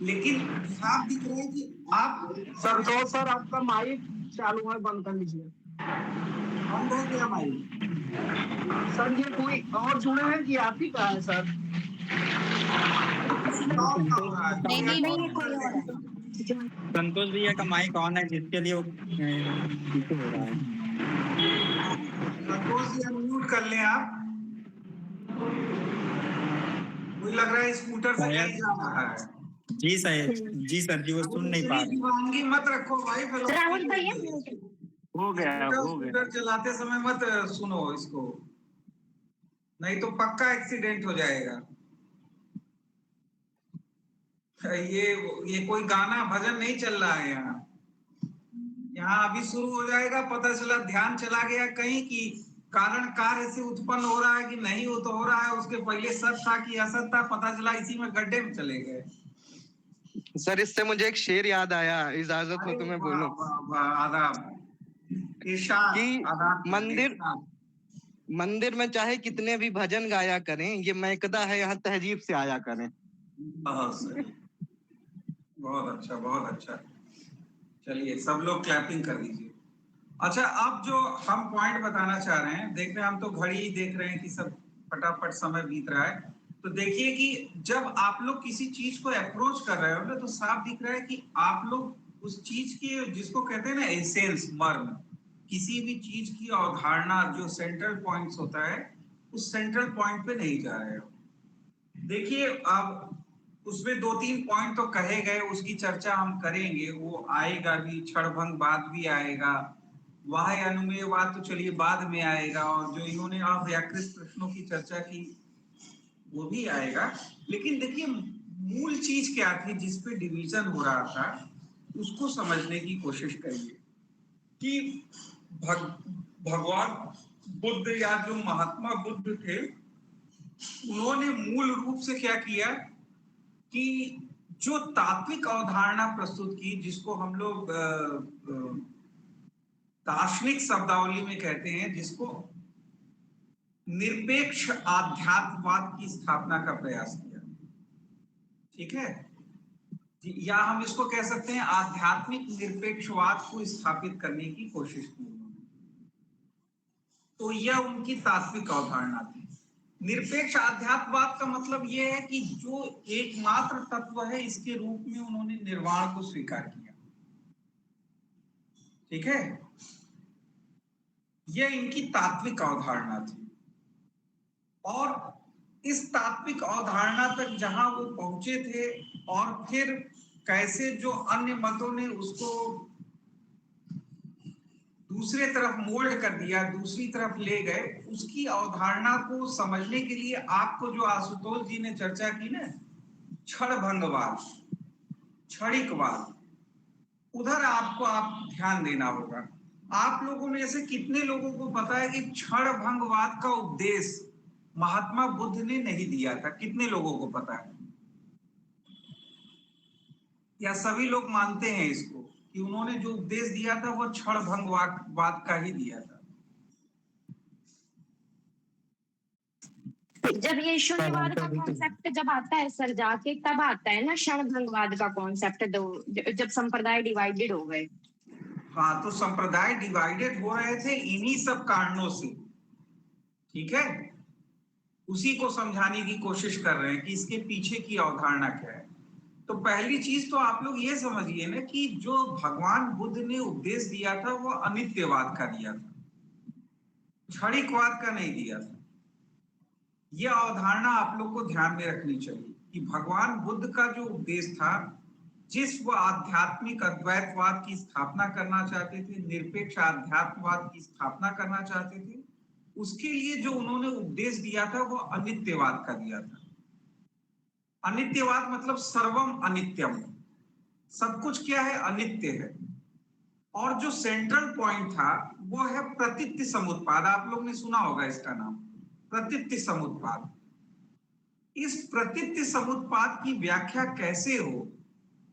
लेकिन साफ दिख रहा है कि आप संतोष सर, आपका माइक चालू है, बंद कर लीजिए। बंद है क्या माइक? सर ये कोई और जुड़े हैं कि आप ही का है सर? नहीं कोई और है। संतोष भैया का माइक ऑन है, जिसके लिए वो पीछे हो रहा है। संतोष जी अनम्यूट कर लें आप। मुझे लग रहा है स्कूटर से कहीं जा रहा है। जी सर जी, वो सुन नहीं पा रहे। दीवानगी मत रखो भाई, राहुल भैया हो गया। स्कूटर चलाते समय मत सुनो इसको, नहीं तो पक्का एक्सीडेंट हो जाएगा। ये कोई गाना भजन नहीं चल रहा है यहाँ अभी शुरू हो जाएगा, पता चला ध्यान चला गया कहीं कि कारण कार्य से उत्पन्न हो रहा है कि नहीं, वो तो हो रहा है, उसके पहले सत था कि असत था, पता चला इसी में गड्ढे में चले गए। सर इससे मुझे एक शेर याद आया, इजाजत हो तो मैं बोलूं? आदाब इरशाद, कि आदाब मंदिर में चाहे कितने भी भजन गाया करें, ये मैकदा है यहाँ तहजीब से आया करें। बहुत सही, बहुत अच्छा, बहुत अच्छा। चलिए सब लोग क्लैपिंग कर दीजिए। अच्छा, अब जो हम पॉइंट बताना चाह रहे हैं, देख रहे हैं हम तो घड़ी ही देख रहे हैं कि सब फटाफट समय बीत रहा है। तो देखिए कि जब आप लोग किसी चीज को अप्रोच कर रहे हो ना, तो साफ दिख रहा है कि आप लोग उस चीज के, जिसको कहते हैं ना एसेंस, मर्म, किसी भी चीज की अवधारणा जो सेंट्रल पॉइंट्स होता है, उस सेंट्रल पॉइंट पे नहीं जा रहे हो। देखिए अब उसमें 2-3 पॉइंट तो कहे गए, उसकी चर्चा हम करेंगे, वो आएगा भी, क्षणभंगवाद भी आएगा, वाह्य अनुमेयवाद तो चलिए बाद में आएगा, और जो इन्होंने अव्याकृत प्रश्नों की चर्चा की वो भी आएगा। लेकिन देखिए मूल चीज क्या थी जिसपे डिवीजन हो रहा था, उसको समझने की कोशिश करिए कि भगवान बुद्ध या जो महात्मा बुद्ध थे, उन्होंने मूल रूप से क्या किया कि जो तात्विक अवधारणा प्रस्तुत की, जिसको हम लोग दार्शनिक शब्दावली में कहते हैं, जिसको निरपेक्ष आध्यात्मवाद की स्थापना का प्रयास किया, ठीक है, या हम इसको कह सकते हैं आध्यात्मिक निरपेक्षवाद को स्थापित करने की कोशिश की उन्होंने। तो यह उनकी तात्विक अवधारणा थी। निरपेक्ष आध्यात्मवाद का मतलब यह है कि जो एकमात्र तत्व है, इसके रूप में उन्होंने निर्वाण को स्वीकार किया, ठीक है, यह इनकी तात्विक अवधारणा थी। और इस तात्विक अवधारणा तक जहां वो पहुंचे थे, और फिर कैसे जो अन्य मतों ने उसको दूसरे तरफ मोल्ड कर दिया, दूसरी तरफ ले गए, उसकी अवधारणा को समझने के लिए आपको जो आशुतोष जी ने चर्चा की ना, क्षणभंगवाद, क्षणिकवाद, उधर आपको ध्यान देना होगा। आप लोगों में से कितने लोगों को पता है कि क्षणभंगवाद का उपदेश महात्मा बुद्ध ने नहीं दिया था। कितने लोगों को पता है? या सभी लोग मानते हैं इसको कि उन्होंने जो उपदेश दिया था वो क्षण भंगवाद का ही दिया था? जब ये शून्यवाद का कॉन्सेप्ट जब आता है सर जाके, तब आता है ना क्षणभंगवाद का कॉन्सेप्ट, जब संप्रदाय डिवाइडेड हो गए। हाँ, तो संप्रदाय डिवाइडेड हो रहे थे इन्हीं सब कारणों से, ठीक है। उसी को समझाने की कोशिश कर रहे हैं कि इसके पीछे की अवधारणा क्या है। तो पहली चीज तो आप लोग ये समझिए ना कि जो भगवान बुद्ध ने उपदेश दिया था वो अनित्यवाद का दिया था, क्षणिकवाद का नहीं दिया था। यह अवधारणा आप लोग को ध्यान में रखनी चाहिए कि भगवान बुद्ध का जो उपदेश था, जिस वो आध्यात्मिक अद्वैतवाद की स्थापना करना चाहते थे, निरपेक्ष आध्यात्मवाद की स्थापना करना चाहते थे, उसके लिए जो उन्होंने उपदेश दिया था वो अनित्यवाद का दिया था। अनित्यवाद मतलब सर्वम अनित्यम, सब कुछ क्या है? अनित्य है। और जो सेंट्रल पॉइंट था वो है प्रतीत्य समुत्पाद। आप लोग ने सुना होगा इसका नाम, प्रतीत्य समुत्पाद। इस प्रतीत्य समुत्पाद की व्याख्या कैसे हो,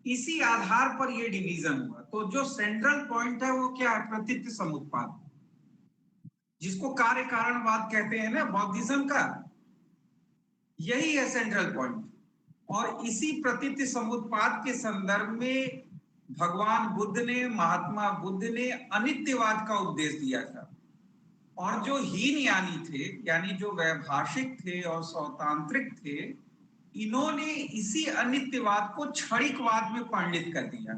इसी आधार पर यह डिवीजन हुआ। तो जो सेंट्रल पॉइंट है वो क्या है? प्रतीत्य समुत्पाद, जिसको कार्य कारणवाद कहते हैं ना बौद्धिज्म का, यही है सेंट्रल पॉइंट। और इसी प्रतीत्य समुत्पाद के संदर्भ में भगवान बुद्ध ने, महात्मा बुद्ध ने अनित्यवाद का उपदेश दिया था। और जो हीन यानी थे, यानी जो वैभाषिक थे और स्वतांत्रिक थे, इन्होंने इसी अनित्यवाद को क्षणिकवाद में परिणित कर दिया,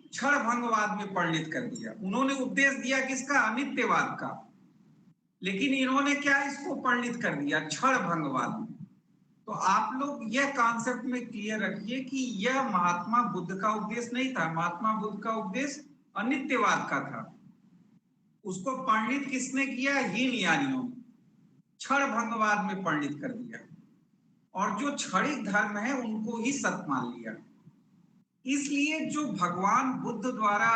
क्षण भंगवाद में परिणित कर दिया। उन्होंने उपदेश दिया किसका? अनित्यवाद का, लेकिन इन्होंने क्या इसको परिणित कर दिया? क्षण भंगवाद में। तो आप लोग यह कॉन्सेप्ट में क्लियर रखिए कि यह महात्मा बुद्ध का उपदेश नहीं था। महात्मा बुद्ध का उपदेश अनित्यवाद का था। उसको परिणित किसने किया? हीन यानियों ने क्षण भंगवाद में परिणित कर दिया, और जो क्षणिक धर्म है उनको ही सत्य मान लिया। इसलिए जो भगवान बुद्ध द्वारा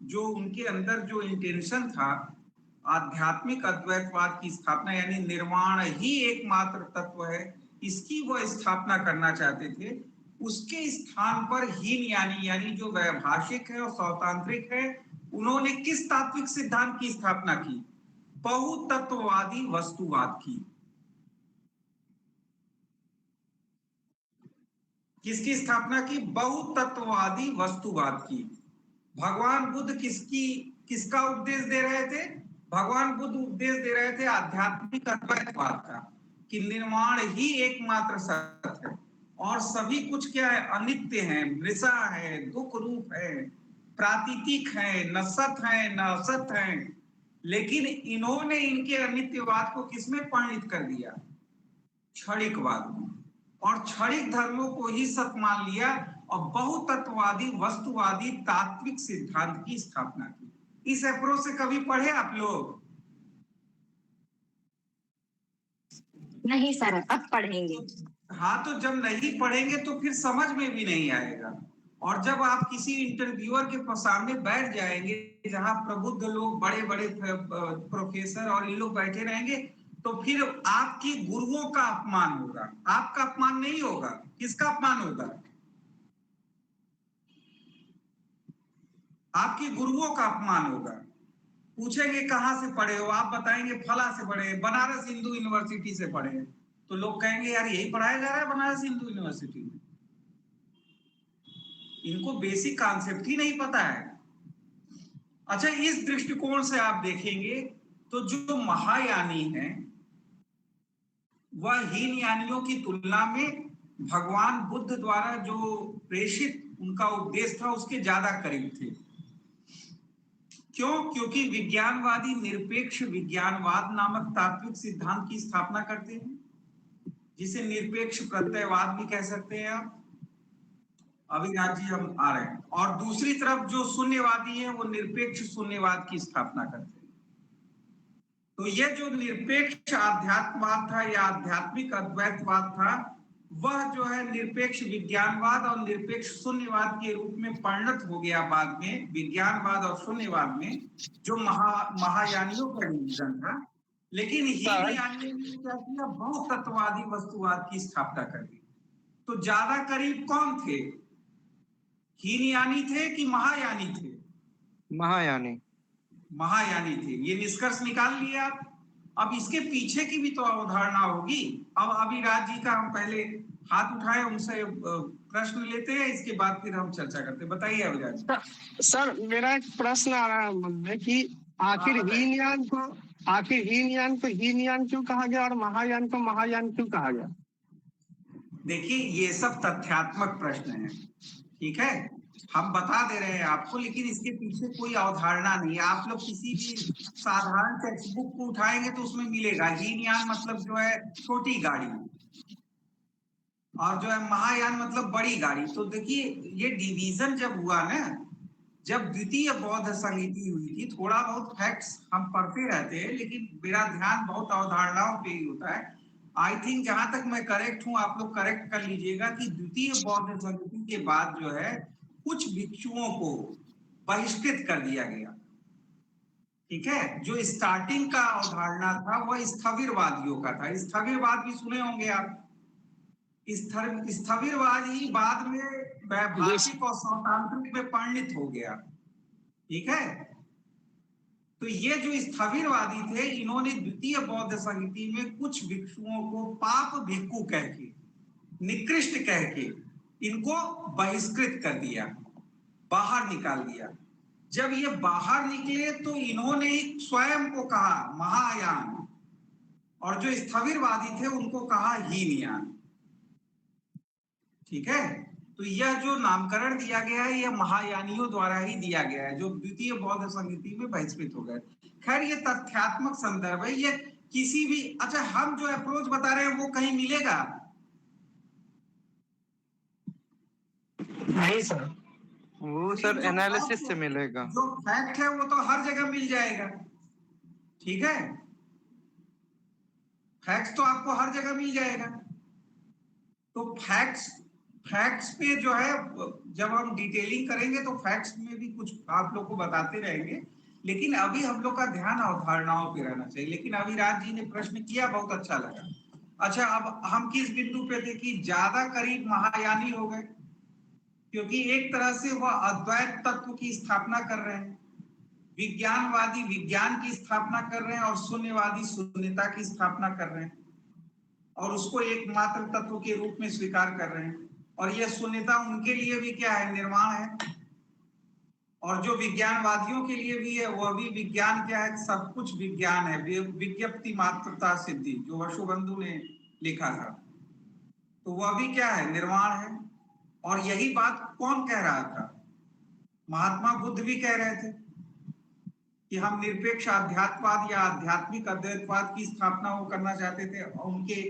जो उनके अंदर जो इंटेंशन था, आध्यात्मिक अद्वैतवाद की स्थापना, यानी निर्वाण ही एकमात्र तत्व है, इसकी वो स्थापना करना चाहते थे, उसके स्थान पर हीन यानी जो वैभाषिक है और स्वतांत्रिक है, उन्होंने किस तात्विक सिद्धांत की स्थापना की? बहुतत्ववादी वस्तुवाद की। किसकी स्थापना की? बहुतत्ववादी वस्तुवाद की। भगवान बुद्ध किसका उपदेश दे रहे थे? भगवान बुद्ध उपदेश दे रहे थे आध्यात्मिक अद्वैतवाद का, कि निर्माण ही एकमात्र सत्य है और सभी कुछ क्या है? अनित्य है, मृषा है, दुख रूप है, प्रातीतिक है, न सत है न असत है। लेकिन इन्होंने इनके अनित्यवाद को किसमें परिणित कर दिया? क्षणिकवाद में। और क्षणिक धर्मों को ही सत्य मान लिया और बहुतत्ववादी वस्तुवादी तात्विक सिद्धांत की स्थापना की। इस अप्रोच से कभी पढ़े आप लोग? नहीं सर, अब पढ़ेंगे। हाँ, तो जब नहीं पढ़ेंगे तो फिर समझ में भी नहीं आएगा। और जब आप किसी इंटरव्यूअर के सामने बैठ जाएंगे जहां प्रबुद्ध लोग, बड़े बड़े प्रोफेसर और ये लोग बैठे रहेंगे, तो फिर आपकी गुरुओं का अपमान होगा, आपका अपमान नहीं होगा। किसका अपमान होगा? आपकी गुरुओं का अपमान होगा। पूछेंगे कहां से पढ़े हो, आप बताएंगे फला से पढ़े, बनारस हिंदू यूनिवर्सिटी से पढ़े। तो लोग कहेंगे यार यही पढ़ाया जा रहा है बनारस हिंदू यूनिवर्सिटी में। इनको बेसिक कॉन्सेप्ट ही नहीं पता है। अच्छा, इस दृष्टिकोण से आप देखेंगे तो जो महायानी है वह हीन यानियों की तुलना में भगवान बुद्ध द्वारा जो प्रेषित उनका उपदेश था उसके ज्यादा करीब थे। क्यों? क्योंकि विज्ञानवादी निरपेक्ष विज्ञानवाद नामक तात्विक सिद्धांत की स्थापना करते हैं, जिसे निरपेक्ष प्रत्ययवाद भी कह सकते हैं आप। अविनाश जी, हम आ रहे हैं। और दूसरी तरफ जो शून्यवादी है वो निरपेक्ष शून्यवाद की स्थापना करते हैं। तो यह जो निरपेक्ष आध्यात्मवाद था या आध्यात्मिक अद्वैतवाद था, वह जो है निरपेक्ष विज्ञानवाद और निरपेक्ष शून्यवाद के रूप में परिणत हो गया बाद में, विज्ञानवाद और शून्यवाद में, जो महायानियों का डिवीजन था। लेकिन हीनयानी ने क्या किया, बहुत तत्ववादी वस्तुवाद की स्थापना कर दी। तो ज्यादा करीब कौन थे, हीनयानी थे कि महायानी थे? महायानी। महायानी थे, ये निष्कर्ष निकाल लिया आप। अब इसके पीछे की भी तो अवधारणा होगी। अब अभिराज जी का हम पहले हाथ उठाए, उनसे प्रश्न लेते हैं, इसके बाद फिर हम चर्चा करते हैं। बताइए अभिराज जी। सर मेरा एक प्रश्न आ रहा है मन में कि आखिर हीनयान क्यों कहा गया और महायान को महायान क्यों कहा गया? देखिए, ये सब तथ्यात्मक प्रश्न है, ठीक है, हम बता दे रहे हैं आपको, लेकिन इसके पीछे कोई अवधारणा नहीं है। आप लोग किसी भी साधारण टेक्स्ट बुक को उठाएंगे तो उसमें मिलेगा हीनयान मतलब जो है छोटी गाड़ी, और जो है महायान मतलब बड़ी गाड़ी। तो देखिए, ये डिवीजन जब हुआ ना, जब द्वितीय बौद्ध संहिता हुई थी, थोड़ा बहुत फैक्ट्स हम पढ़ते रहते हैं, लेकिन मेरा ध्यान बहुत अवधारणाओं पे ही होता है। आई थिंक जहां तक मैं करेक्ट हूं, आप लोग करेक्ट कर लीजिएगा, कि द्वितीय बौद्ध संहिता के बाद जो है कुछ भिक्षुओं को बहिष्कृत कर दिया गया, ठीक है। जो स्टार्टिंग का अवधारणा था वह स्थविरवादियों का था। स्थविरवाद भी सुने होंगे आप। स्थविरवाद ही बाद में वैभाषिक और स्वतांत्रिक में परिणित हो गया, ठीक है। तो ये जो स्थविरवादी थे, इन्होंने द्वितीय बौद्ध संहिता में कुछ भिक्षुओं को पाप भिक्षु कह के, निकृष्ट कह के इनको बहिष्कृत कर दिया, बाहर निकाल दिया। जब ये बाहर निकले तो इन्होंने स्वयं को कहा महायान, और जो स्थविरवादी थे उनको कहा हीनयान, ठीक है। तो यह जो नामकरण दिया गया है, यह महायानियों द्वारा ही दिया गया है, जो द्वितीय बौद्ध संहिता में बहिष्कृत हो गए। खैर, ये तथ्यात्मक संदर्भ है, ये किसी भी, अच्छा, हम जो अप्रोच बता रहे हैं वो कहीं मिलेगा नहीं सर, वो सर एनालिसिस से मिलेगा। जो फैक्ट है वो तो हर जगह मिल जाएगा, ठीक है। फैक्ट्स तो आपको हर जगह मिल जाएगा। तो फैक्ट्स पे जो है, जब हम डिटेलिंग करेंगे तो फैक्ट्स में भी कुछ आप लोग को बताते रहेंगे, लेकिन अभी हम लोग का ध्यान अवधारणाओं पे रहना चाहिए। लेकिन अभिराज जी ने प्रश्न किया, बहुत अच्छा लगा। अच्छा, अब हम किस बिंदु पे थे कि ज्यादा करीब महायानी हो गए, क्योंकि एक तरह से वह अद्वैत तत्व की स्थापना कर रहे हैं, विज्ञानवादी विज्ञान की स्थापना कर रहे हैं, और शून्यवादी शून्यता की स्थापना कर रहे हैं, और उसको एकमात्र तत्व के रूप में स्वीकार कर रहे हैं। और यह शून्यता उनके लिए भी क्या है, निर्माण है। और जो विज्ञानवादियों के लिए भी है, वह भी विज्ञान क्या है, सब कुछ विज्ञान है, विज्ञप्ति मात्रता सिद्धि, जो वसुबंधु ने लिखा था, तो वह भी क्या है, निर्माण है। और यही बात कौन कह रहा था, महात्मा बुद्ध भी कह रहे थे कि हम निरपेक्ष अध्यात्मवाद या आध्यात्मिक अद्वैतवाद की स्थापना वो करना चाहते थे। और उनके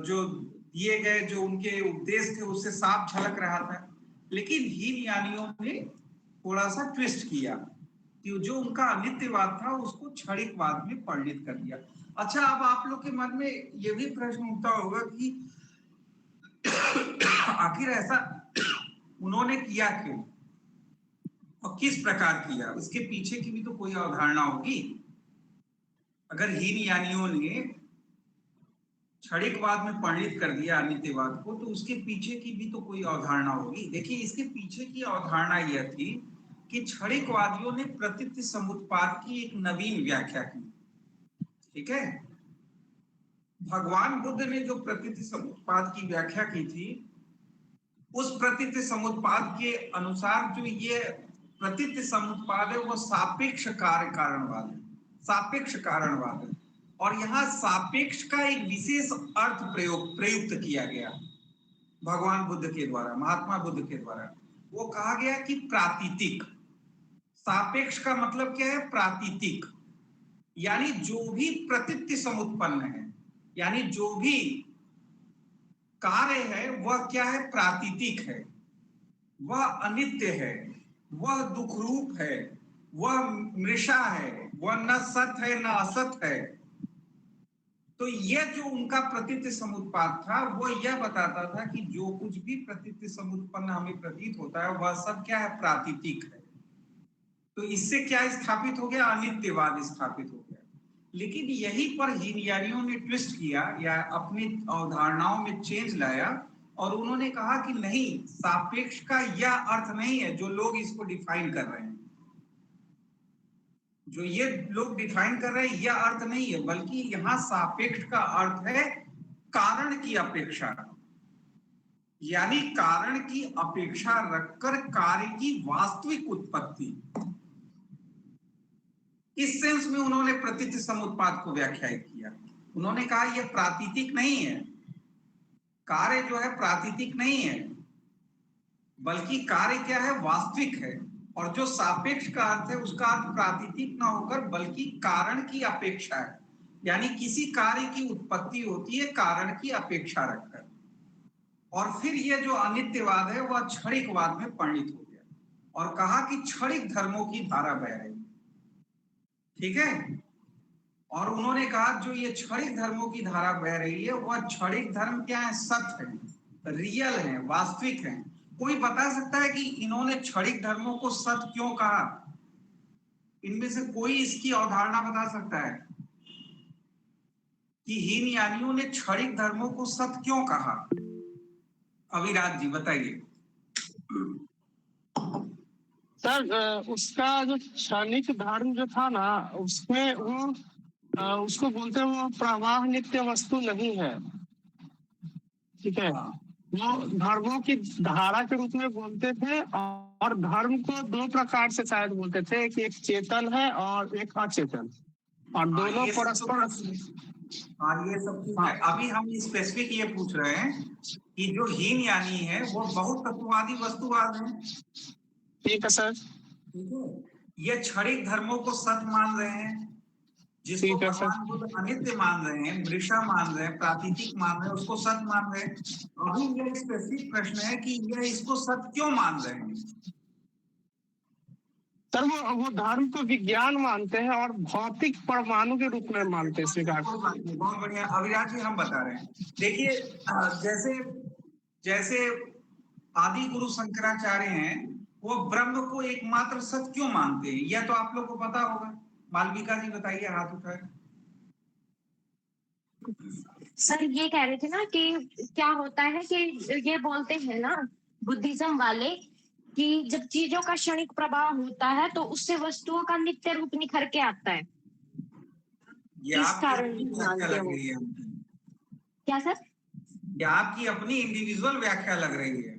जो दिए गए जो उनके उपदेश थे उससे साफ झलक रहा था। लेकिन हीनयानियों ने थोड़ा सा ट्विस्ट किया कि जो उनका अनित्यवाद था उसको क्षणिकवाद में परिणित कर दिया। अच्छा, अब आप लोग के मन में ये भी प्रश्न उठता होगा कि आखिर ऐसा उन्होंने किया क्यों और किस प्रकार किया, उसके पीछे की भी तो कोई अवधारणा होगी। अगर हीनयानियों ने क्षणिकवाद में परिणित कर दिया अनित्यवाद को, तो उसके पीछे की भी तो कोई अवधारणा होगी। देखिए, इसके पीछे की अवधारणा यह थी कि क्षणिकवादियों ने प्रतीति समुत्पाद की एक नवीन व्याख्या की, ठीक है। भगवान बुद्ध ने जो प्रतीति समुत्पाद की व्याख्या की थी, उस प्रतीति समुत्पाद के अनुसार जो ये प्रतीति समुत्पाद है वो सापेक्ष कार्य कारणवाद है, सापेक्ष कारणवाद है। और यहाँ सापेक्ष का एक विशेष अर्थ प्रयुक्त किया गया भगवान बुद्ध के द्वारा, महात्मा बुद्ध के द्वारा। वो कहा गया कि प्रातीतिक। सापेक्ष का मतलब क्या है, प्रातीतिक, यानी जो भी प्रतीति समुत्पन्न है, यानी जो भी कार्य है वह क्या है, प्रातीतिक है, वह अनित्य है, वह दुख रूप है, वह मृषा है, वह न सत है न असत है। तो यह जो उनका प्रतीति समुत्पाद था, वो यह बताता था कि जो कुछ भी प्रतीति समुत्पन्न हमें प्रतीत होता है वह सब क्या है, प्रातीतिक है। तो इससे क्या स्थापित हो गया, अनित्यवाद स्थापित हो गया। लेकिन यहीं पर हीनयानियों ने ट्विस्ट किया या अपनी अवधारणाओं में चेंज लाया और उन्होंने कहा कि नहीं, सापेक्ष का यह अर्थ नहीं है जो लोग इसको डिफाइन कर रहे हैं। जो ये लोग डिफाइन कर रहे हैं यह अर्थ नहीं है, बल्कि यहाँ सापेक्ष का अर्थ है कारण की अपेक्षा, यानी कारण की अपेक्षा रखकर कार्य की वास्तविक उत्पत्ति। इस सेंस में उन्होंने प्रतीति समुत्पाद को व्याख्यायित किया। उन्होंने कहा यह प्रातीतिक नहीं है, कार्य जो है प्रातीतिक नहीं है, बल्कि कार्य क्या है, वास्तविक है। और जो सापेक्ष का अर्थ है उसका अर्थ प्रातीतिक ना होकर बल्कि कारण की अपेक्षा है, यानी किसी कार्य की उत्पत्ति होती है कारण की अपेक्षा रखकर। और फिर यह जो अनित्यवाद है वह क्षणिकवाद में परिणित हो गया और कहा कि क्षणिक धर्मों की धारा बह रही, ठीक है। और उन्होंने कहा जो ये क्षणिक धर्मों की धारा बह रही है वह क्षणिक धर्म क्या है, सत्य है, रियल है, वास्तविक है। कोई बता सकता है कि इन्होंने क्षणिक धर्मों को सत्य क्यों कहा? इनमें से कोई इसकी अवधारणा बता सकता है कि हीनयानियों ने क्षणिक धर्मों को सत्य क्यों कहा? अविराज जी बताइए। सर उसका जो क्षणिक धर्म जो था ना, उसमें वो उसको बोलते हैं वो प्रवाह नित्य वस्तु नहीं है, ठीक है। वो धर्मों की धारा के रूप में बोलते थे और धर्म को दो प्रकार से शायद बोलते थे कि एक चेतन है और एक अचेतन, और दोनों परस्पर। हाँ ये सब अभी हम स्पेसिफिक ये पूछ रहे हैं कि जो हीनयानी है वो बहुत तत्ववादी वस्तुवाद है, ठीक है सर। ये क्षणिक धर्मों को सत्य मान रहे हैं, जिसको भगवान बुद्ध अनित्य मान रहे हैं, मृषा मान रहे हैं, प्रातीतिक मान रहे हैं, उसको सत्य मान रहे हैं। अभी ये स्पेसिफिक प्रश्न है कि यह इसको सत्य क्यों मान रहे हैं? सर वो धर्म को विज्ञान मानते हैं और भौतिक परमाणु के रूप में मानते हैं, स्वीकार। बहुत बढ़िया अविराज जी, हम बता रहे हैं। देखिए जैसे जैसे आदि गुरु शंकराचार्य हैं, वो ब्रह्म को एकमात्र सत्य क्यों मानते हैं, यह तो आप लोग को पता होगा। मालविका जी बताइए, हाथ उठाए। सर ये कह रहे थे ना कि क्या होता है कि ये बोलते हैं ना बुद्धिज्म वाले कि जब चीजों का क्षणिक प्रभाव होता है तो उससे वस्तुओं का नित्य रूप निखर के आता है। इस कारण मानते हैं। क्या सर? ये आपकी अपनी इंडिविजुअल व्याख्या लग रही है।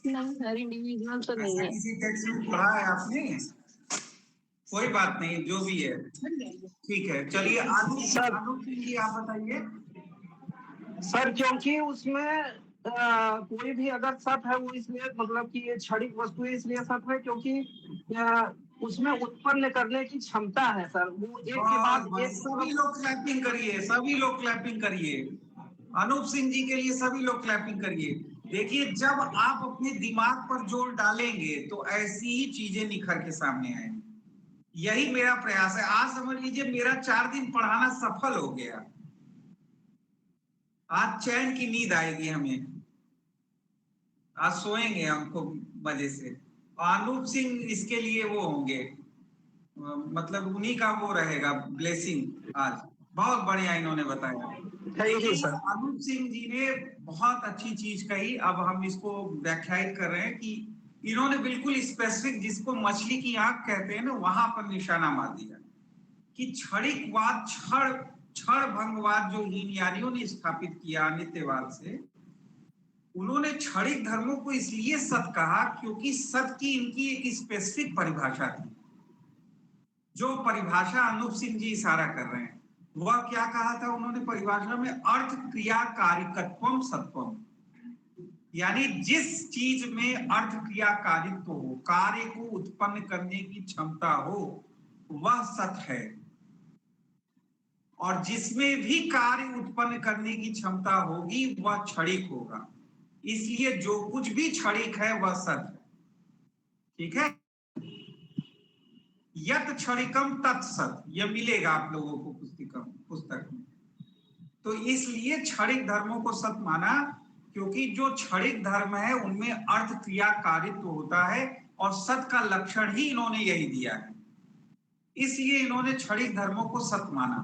नहीं सर, इंडिविजुअल तो नहीं है। किसी टेक्स्ट में पढ़ा है आपने? कोई बात नहीं, जो भी है ठीक है। चलिए आनूप सिंह जी आप बताइए। सर क्योंकि उसमें कोई भी अगर सत्य है वो इसलिए मतलब कि ये क्षणिक वस्तु है इसलिए सत्य है क्योंकि उसमें उत्पन्न करने की क्षमता है सर। वो एक के बाद एक। सभी लोग क्लैपिंग करिए, सभी लोग क्लैपिंग करिए। अनूप सिंह जी के लिए सभी लोग क्लैपिंग करिए। देखिए जब आप अपने दिमाग पर जोर डालेंगे तो ऐसी ही चीजें निखर के सामने आएंगी। यही मेरा प्रयास है। आज समझ लीजिए मेरा 4 दिन पढ़ाना सफल हो गया। आज चैन की नींद आएगी हमें, आज सोएंगे हमको मजे से। अनूप सिंह इसके लिए वो होंगे, मतलब उन्हीं का वो रहेगा ब्लेसिंग। आज बहुत बढ़िया इन्होंने बताया। अनूप सिंह जी ने बहुत अच्छी चीज कही। अब हम इसको व्याख्यायित कर रहे हैं कि इन्होंने बिल्कुल स्पेसिफिक, जिसको मछली की आंख कहते हैं ना, वहां पर निशाना मार दिया कि क्षणिकवाद, क्षण भंगवाद जो हीनयानियों ने स्थापित किया नित्यवाद से, उन्होंने क्षणिक धर्मों को इसलिए सत्य कहा क्योंकि सत्य की इनकी एक स्पेसिफिक परिभाषा थी। जो परिभाषा अनूप सिंह जी इशारा कर रहे हैं वह क्या कहा था उन्होंने परिभाषा में? अर्थ क्रिया कारिकत्वम सत्वम, यानी जिस चीज में अर्थ क्रिया कारित्व हो, कार्य को उत्पन्न करने की क्षमता हो, वह सत्य है। और जिसमें भी कार्य उत्पन्न करने की क्षमता होगी वह क्षणिक होगा। इसलिए जो कुछ भी क्षणिक है वह सत्य है, ठीक है। यत क्षणिकम तत्सत, यह मिलेगा आप लोगों को पुस्तक में। तो इसलिए क्षणिक धर्मों को सत्य माना क्योंकि जो क्षणिक धर्म है उनमें अर्थ क्रिया कारित्व होता है और सत्य का लक्षण ही इन्होंने यही दिया है। इसलिए इन्होंने क्षणिक धर्मों को सत्य माना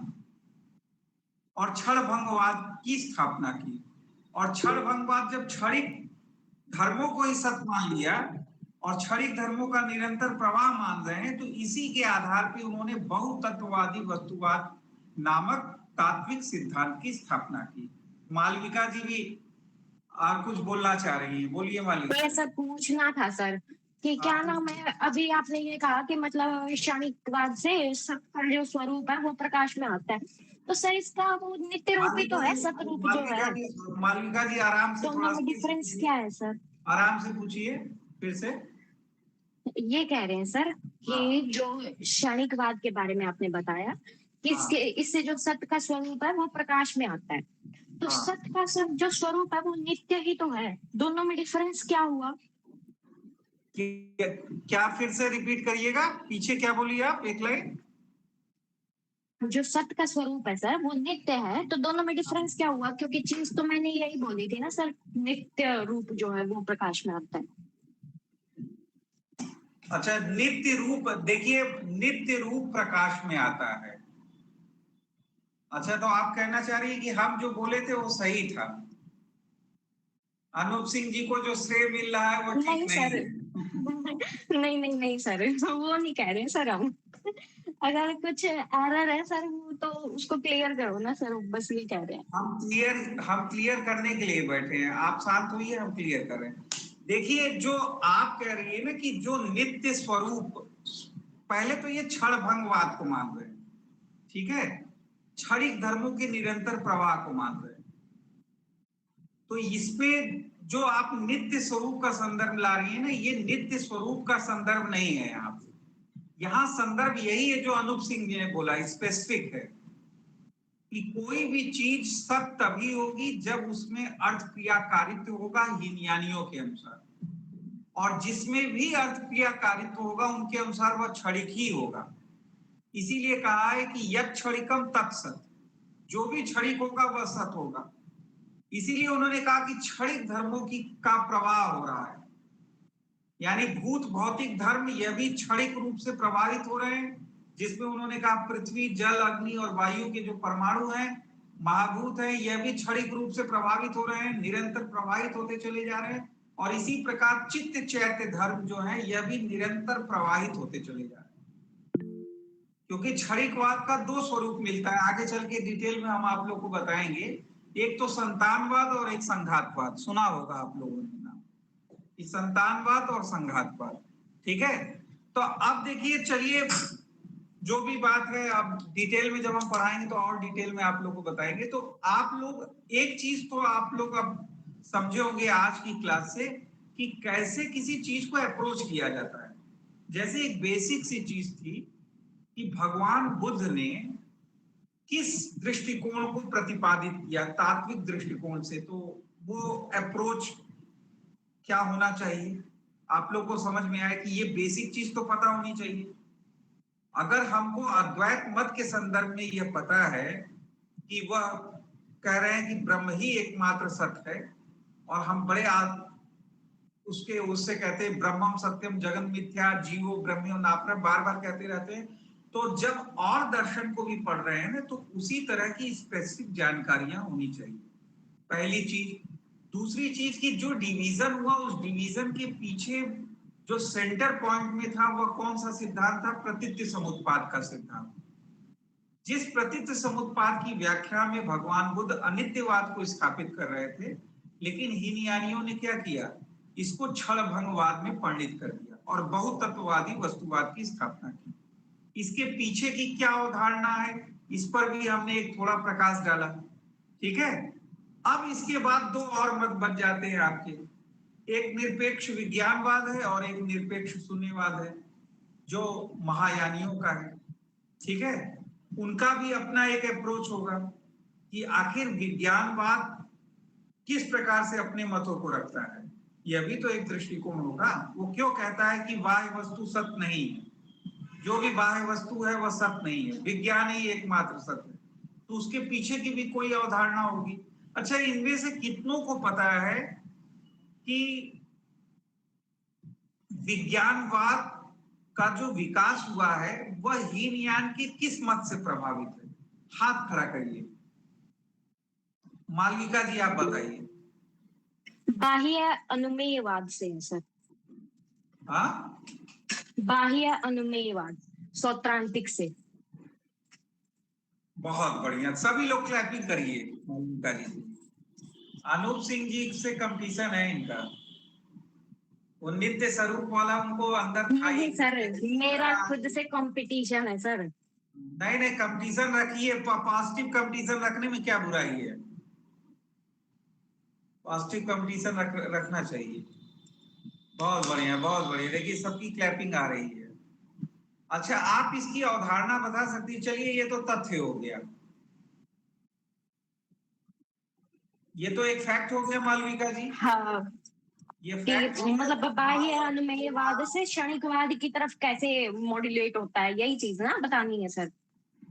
और क्षण भंगवाद की स्थापना की। और क्षण भंगवाद जब क्षणिक धर्मों को ही सत्य मान लिया और क्षणिक धर्मों का निरंतर प्रवाह मान रहे हैं, तो इसी के आधार पर उन्होंने बहुतत्ववादी वस्तुवाद नामक तात्विक सिद्धांत की स्थापना की। मालविका जी भी कुछ बोलना चाह रही है, बोलिए मालविका। तो ऐसा पूछना था सर कि क्या नाम है, अभी आपने ये कहा कि मतलब क्षणिकवाद से सबका जो स्वरूप है वो प्रकाश में आता है, तो सर इसका वो नित्य रूप ही तो है, सतरूप जो है। मालविका जी आराम से, दोनों में डिफरेंस क्या है सर? आराम से पूछिए फिर से। ये कह रहे हैं सर कि जो क्षणिकवाद के बारे में आपने बताया कि इससे जो सत्य का स्वरूप है वो प्रकाश में आता है, तो सत्य का सब जो स्वरूप है वो नित्य ही तो है, दोनों में डिफरेंस क्या हुआ? क्या फिर से रिपीट करिएगा, पीछे क्या बोलिए आप, एक लाइन। जो सत्य का स्वरूप है सर वो नित्य है, तो दोनों में डिफरेंस क्या हुआ? क्योंकि चीज तो मैंने यही बोली थी ना सर, नित्य रूप जो है वो प्रकाश में आता है। अच्छा, नित्य रूप, देखिए नित्य रूप प्रकाश में आता है। अच्छा, तो आप कहना चाह रही है कि हम जो बोले थे वो सही था, अनूप सिंह जी को जो श्रेय मिल रहा है वो ठीक नहीं है। नहीं सर, वो नहीं कह रहे सर हम। अगर कुछ एरर है सर वो तो उसको क्लियर करो ना सर, बस ये कह रहे हैं। हम क्लियर करने के लिए बैठे हैं, आप शांत होइए, हम क्लियर कर रहे हैं। देखिए, जो आप कह रही है ना कि जो नित्य स्वरूप, पहले तो ये क्षण भंगवाद को मान रहे हैं, ठीक है, क्षणिक धर्मों के निरंतर प्रवाह को मान रहे हैं। तो इसपे जो आप नित्य स्वरूप का संदर्भ ला रही है ना, ये नित्य स्वरूप का संदर्भ नहीं है। यहाँ संदर्भ यही है जो अनूप सिंह जी ने बोला, स्पेसिफिक है कि कोई भी चीज सत्य तभी होगी जब उसमें अर्थ क्रियाकारित्व होगा हीनयानियों के अनुसार, और जिसमें भी अर्थ क्रियाकारित्व होगा उनके अनुसार वह क्षणिक ही होगा। इसीलिए कहा है कि यत् क्षणिकम तत् सत्, जो भी क्षणिक होगा वह सत्य होगा। इसीलिए उन्होंने कहा कि क्षणिक धर्मों की का प्रवाह हो रहा है, यानी भूत भौतिक धर्म यह भी क्षणिक रूप से प्रभावित हो रहे हैं, जिसमें उन्होंने कहा पृथ्वी, जल, अग्नि और वायु के जो परमाणु हैं, महाभूत हैं, यह भी क्षणिक रूप से प्रभावित हो रहे हैं, निरंतर प्रवाहित होते चले जा रहे हैं। और इसी प्रकार चित्त चैत्य धर्म जो है यह भी निरंतर प्रवाहित होते चले जा रहे हैं, क्योंकि क्षणिकवाद का दो स्वरूप मिलता है। आगे चल के डिटेल में हम आप लोग को बताएंगे, एक तो संतानवाद और एक संघातवाद, सुना होगा आप लोगों ने नाम, संतानवाद और संघातवाद, ठीक है। तो अब देखिए, चलिए जो भी बात है अब डिटेल में जब हम पढ़ाएंगे तो और डिटेल में आप लोग को बताएंगे। तो आप लोग एक चीज तो आप लोग अब समझे होंगे आज की क्लास से कि कैसे किसी चीज को अप्रोच किया जाता है। जैसे एक बेसिक सी चीज थी कि भगवान बुद्ध ने किस दृष्टिकोण को प्रतिपादित किया, तात्विक दृष्टिकोण से, तो वो अप्रोच क्या होना चाहिए, आप लोग को समझ में आए कि ये बेसिक चीज तो पता होनी चाहिए। अगर हमको अद्वैत मत के संदर्भ में यह पता है कि वह कह रहे हैं कि ब्रह्म ही एकमात्र सत्य है, और हम बड़े उससे कहते हैं ब्रह्मम सत्यम जगन मिथ्या जीवो ब्रह्मो नापरा, बार बार कहते रहते हैं। तो जब और दर्शन को भी पढ़ रहे हैं ना, तो उसी तरह की स्पेसिफिक जानकारियां होनी चाहिए, पहली चीज। दूसरी चीज की जो डिवीजन हुआ, उस डिवीजन के पीछे जो सेंटर पॉइंट में था वह कौन सा सिद्धांत था? प्रतीत्य समुत्पाद का सिद्धांत। जिस प्रतीत्य समुत्पाद की व्याख्या में भगवान बुद्ध अनित्यवाद को स्थापित कर रहे थे, लेकिन हीनयानियों ने क्या किया, इसको क्षण भंगवाद में परिणित कर दिया और बहुतत्ववादी वस्तुवाद की स्थापना की। इसके पीछे की क्या अवधारणा है, इस पर भी हमने एक थोड़ा प्रकाश डाला, ठीक है। अब इसके बाद दो और मत बन जाते हैं आपके, एक निरपेक्ष विज्ञानवाद है और एक निरपेक्ष शून्यवाद है, जो महायानियों का है, ठीक है। उनका भी अपना एक अप्रोच होगा कि आखिर विज्ञानवाद किस प्रकार से अपने मतों को रखता है, यह भी तो एक दृष्टिकोण होगा। वो क्यों कहता है कि बाह्य वस्तु सत्य नहीं है, जो भी बाह्य वस्तु है वह सत्य नहीं है, विज्ञान ही एकमात्र सत्य है, तो उसके पीछे की भी कोई अवधारणा होगी। अच्छा, इनमें से कितनों को पता है कि विज्ञानवाद का जो विकास हुआ है वह हीन यान के किस मत से प्रभावित है? हाथ खड़ा करिए। मालविका जी आप बताइए। बाह्य अनुमेयवाद से है सर। हाँ, बाह्य अनुमेयवाद, सौत्रांतिक से। बहुत बढ़िया, सभी लोग क्लैपिंग करिए मालविका जी। अनूप सिंह जी से कंपटीशन है इनका, वो नित्य स्वरूप वाला उनको अंदर था ही नहीं सर, मेरा खुद से कंपटीशन है सर। नहीं नहीं, कंपटीशन रखिए, पॉजिटिव कंपटीशन रखने में क्या बुराई है? पॉजिटिव कंपटीशन रखना चाहिए। बहुत बढ़िया, बहुत बढ़िया। देखिए सबकी क्लैपिंग आ रही है। अच्छा, आप इसकी अवधारणा बता सकती है? चलिए ये तो तथ्य हो गया, ये तो एक फैक्ट हो गया मालविका जी। हाँ, ये कि फैक्ट मतलब बाह्य अनुमेयवाद से क्षणिकवाद की तरफ कैसे मॉड्यूलेट होता है, यही चीज ना बतानी है सर।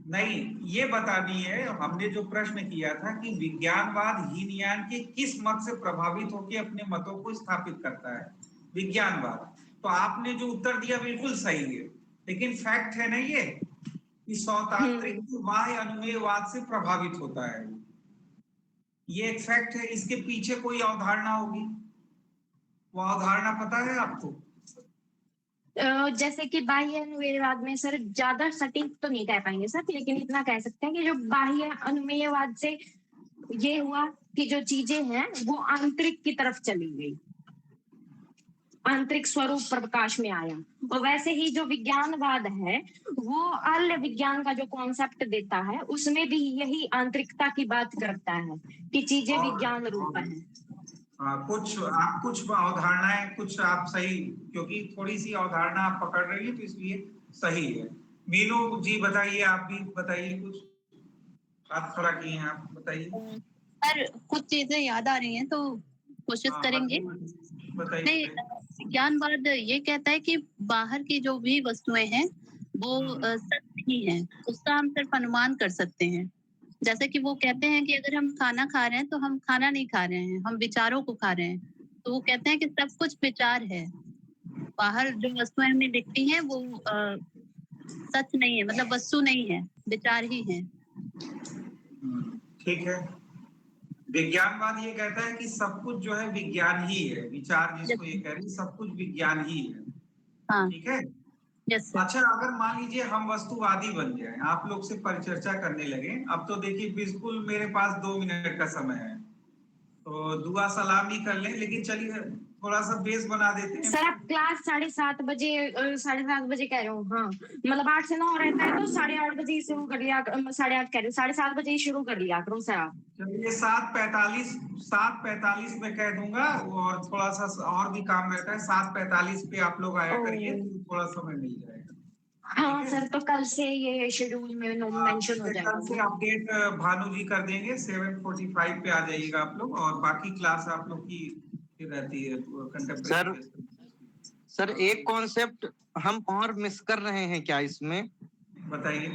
नहीं, ये बतानी है। हमने जो प्रश्न किया था कि विज्ञानवाद हीनयान के किस मत से प्रभावित होकर अपने मतों को स्थापित करता है? विज्ञानवाद। तो आपने जो उत्तर दिया बिल्कुल सही है, लेकिन फैक्ट है ना ये कि सौतांत्रिक बाह्य अनुमेयवाद से प्रभावित होता है। ये एक फैक्ट है। इसके पीछे कोई अवधारणा होगी, वो अवधारणा पता है आपको? जैसे कि बाह्य अनुमेयवाद में सर ज्यादा सटीक तो नहीं कह पाएंगे सर, लेकिन इतना कह सकते हैं कि जो बाह्य अनुमेयवाद से ये हुआ कि जो चीजें हैं वो आंतरिक की तरफ चली गई, आंतरिक स्वरूप प्रकाश में आया। और वैसे ही जो विज्ञानवाद है वो आर्य विज्ञान का जो कॉन्सेप्ट देता है उसमें भी यही आंतरिकता की बात करता है कि चीजें विज्ञान रूप है। कुछ अवधारणाएं, कुछ आप सही, क्योंकि थोड़ी सी अवधारणा आप पकड़ रही है तो इसलिए सही है। मीनू जी बताइए, आप भी बताइए कुछ, हाथ खड़ा किए हैं आप, बताइए। सर कुछ चीजें याद आ रही हैं तो कोशिश करेंगे। बताइए। विज्ञानवाद ये कहता है कि बाहर की जो भी वस्तुएं हैं वो सच नहीं है, उसका हम सिर्फ अनुमान कर सकते हैं। जैसे कि वो कहते हैं कि अगर हम खाना खा रहे हैं तो हम खाना नहीं खा रहे हैं, हम विचारों को खा रहे हैं। तो वो कहते हैं कि सब कुछ विचार है, बाहर जो वस्तुएं हमें दिखती हैं वो सच नहीं है, मतलब वस्तु नहीं है, विचार ही है। ठीक है। विज्ञानवाद ये कहता है कि सब कुछ जो है विज्ञान ही है, विचार जिसको ये कह रही, सब कुछ विज्ञान ही है। हाँ, ठीक है। Yes sir. अच्छा, अगर मान लीजिए हम वस्तुवादी बन जाए, आप लोग से परिचर्चा करने लगे, अब तो देखिए बिल्कुल मेरे पास 2 मिनट का समय है, तो दुआ सलाम ही कर लें, लेकिन चलिए थोड़ा सा बेस बना देते हैं। सर आप क्लास 7:30 बजे कह रहे हो? हाँ, मतलब 8 से 9 रहता है तो 8:30 बजे शुरू कर लिया, 8:30 कह रहे हो, 7:30 बजे ही शुरू कर लिया करो सर आप। चलिए 7:45 में कह दूंगा, और थोड़ा सा और भी काम रहता है, 7:45 पे आप लोग आया करिए, थोड़ा समय मिल जाएगा। हाँ सर, तो कल से ये शेड्यूल में मेंशन हो जाएगा। कल से अपडेट भानु जी कर देंगे, 7:45 पे आ जाइएगा आप लोग, और बाकी क्लास आप लोग की रहती है कंटेम्प्रेरी। सर एक कॉन्सेप्ट हम और मिस कर रहे हैं क्या इसमें? बताइए।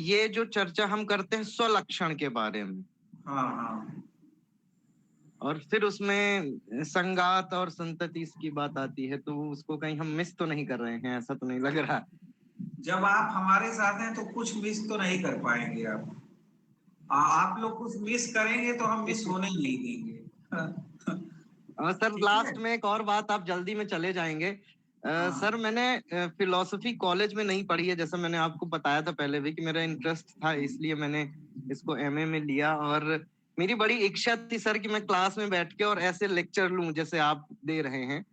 ये जो चर्चा हम करते हैं स्वलक्षण के बारे में, हाँ, और फिर उसमें संगात और संतति की बात आती है, तो उसको कहीं हम मिस तो नहीं कर रहे हैं? ऐसा तो नहीं लग रहा। जब आप हमारे साथ हैं तो कुछ मिस तो नहीं कर पाएंगे आप लोग कुछ मिस करेंगे तो हम मिस होने ही नहीं देंगे। और सर लास्ट में एक और बात, आप जल्दी में चले जाएंगे। सर मैंने फिलोसफी कॉलेज में नहीं पढ़ी है, जैसा मैंने आपको बताया था पहले भी कि मेरा इंटरेस्ट था, इसलिए मैंने इसको एमए में लिया, और मेरी बड़ी इच्छा थी सर कि मैं क्लास में बैठ के और ऐसे लेक्चर लूं जैसे आप दे रहे हैं।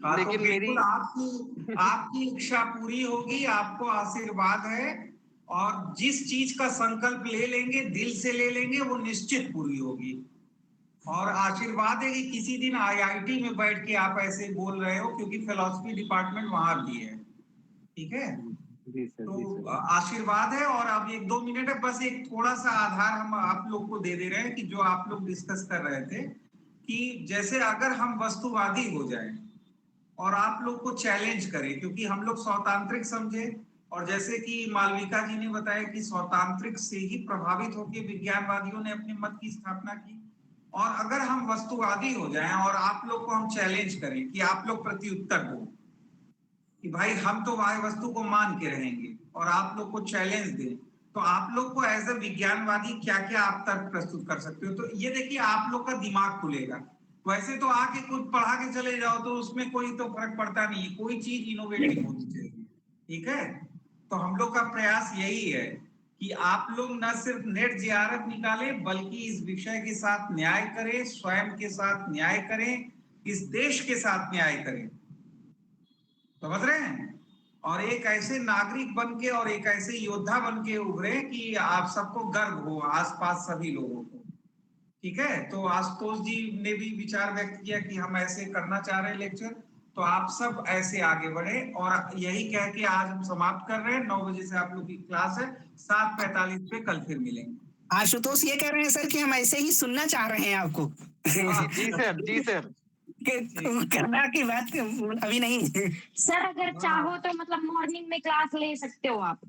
लेकिन तो मेरी आपकी इच्छा पूरी होगी, आपको आशीर्वाद है, और जिस चीज का संकल्प ले लेंगे, दिल से ले लेंगे, वो निश्चित पूरी होगी। और आशीर्वाद है कि किसी दिन आईआईटी में बैठ के आप ऐसे बोल रहे हो, क्योंकि फिलॉसफी डिपार्टमेंट वहां भी है। ठीक है। जी सर, तो आशीर्वाद है। और अब 1-2 मिनट है, बस एक थोड़ा सा आधार हम आप लोग को दे दे रहे हैं कि जो आप लोग डिस्कस कर रहे थे कि जैसे अगर हम वस्तुवादी हो जाएं और आप लोग को चैलेंज करें, क्योंकि हम लोग स्वतांत्रिक समझे, और जैसे कि मालविका जी ने बताया कि स्वतांत्रिक से ही प्रभावित होकर विज्ञानवादियों ने अपने मत की स्थापना की, और अगर हम वस्तुवादी हो जाएं और आप लोग को हम चैलेंज करें कि आप लोग प्रत्युत्तर दो, कि भाई हम तो वाह्य वस्तु को मान के रहेंगे और आप लोग को चैलेंज दें, तो आप लोग को एज अ विज्ञानवादी क्या क्या आप तर्क प्रस्तुत कर सकते हो, तो ये देखिए आप लोग का दिमाग खुलेगा। वैसे तो आके कुछ पढ़ा के चले जाओ तो उसमें कोई तो फर्क पड़ता नहीं है, कोई चीज इनोवेटिव होनी चाहिए, ठीक है। तो हम लोग का प्रयास यही है कि आप लोग न सिर्फ नेट जेआरएफ निकालें बल्कि इस विषय के साथ न्याय करें, स्वयं के साथ न्याय करें, इस देश के साथ न्याय करें, समझ रहे हैं, और एक ऐसे नागरिक बन के और एक ऐसे योद्धा बन के उभरे कि आप सबको गर्व हो, आसपास सभी लोगों को, ठीक है। तो आशुतोष जी ने भी विचार व्यक्त किया कि हम ऐसे करना चाह रहे हैं लेक्चर, तो आप सब ऐसे आगे बढ़े, और यही कह के आज हम समाप्त कर रहे हैं। 9 बजे से आप लोग की क्लास है, 7:45 पे कल फिर मिलेंगे। आशुतोष ये कह रहे हैं सर कि हम ऐसे ही सुनना चाह रहे हैं आपको। जी सर, जी सर। करना की बात अभी नहीं। सर अगर चाहो तो मतलब मॉर्निंग में क्लास ले सकते हो आप।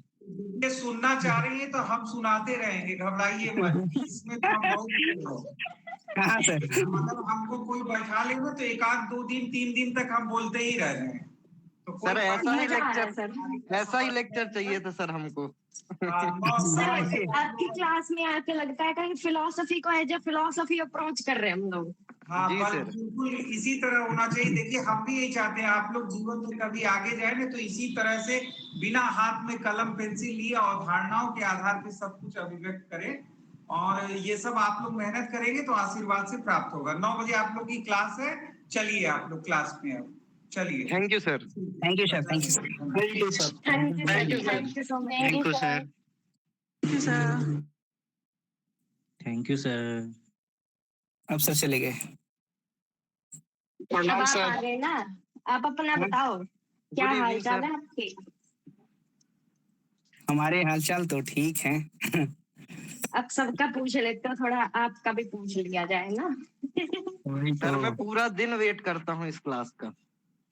ये सुनना चाह रही है तो हम सुनाते रहेंगे, घबराइए मत, इसमें तो हम बहुत हाँ सर। मतलब हमको कोई बैठा ले तो 1 आध 2 दिन 3 दिन तक हम बोलते ही रह रहे हैं, तो सर ऐसा ही मजा आ रहा है लेक्चर, ऐसा ही लेक्चर चाहिए था सर हमको। सर आपकी क्लास में आके लगता है कि फिलोसफी को एज ए फिलोसफी अप्रोच कर रहे हैं हम लोग। हाँ जी बस सर। बिल्कुल इसी तरह होना चाहिए। देखिए हम भी यही चाहते हैं आप लोग जीवन में कभी आगे जाए ना तो इसी तरह से बिना हाथ में कलम पेंसिल लिए अवधारणाओं के आधार पे सब कुछ अभिव्यक्त करें, और ये सब आप लोग मेहनत करेंगे तो आशीर्वाद से प्राप्त होगा। 9 बजे आप लोग की क्लास है, चलिए आप लोग क्लास में अब चलिए। Thank you sir. Thank you sir, thank you sir. Thank you sir. Thank you so much. Thank you sir. Thank you sir. अब सर चले गए। अब प्रणाम आप सर। आ गए ना, आप अपना बताओ क्या Good evening, हाल चाल sir. है आपके। हमारे हालचाल तो ठीक है। अब सबका पूछ लेते हो, थोड़ा आपका भी पूछ लिया जाए ना। वही सर तो। मैं पूरा दिन वेट करता हूँ इस क्लास का।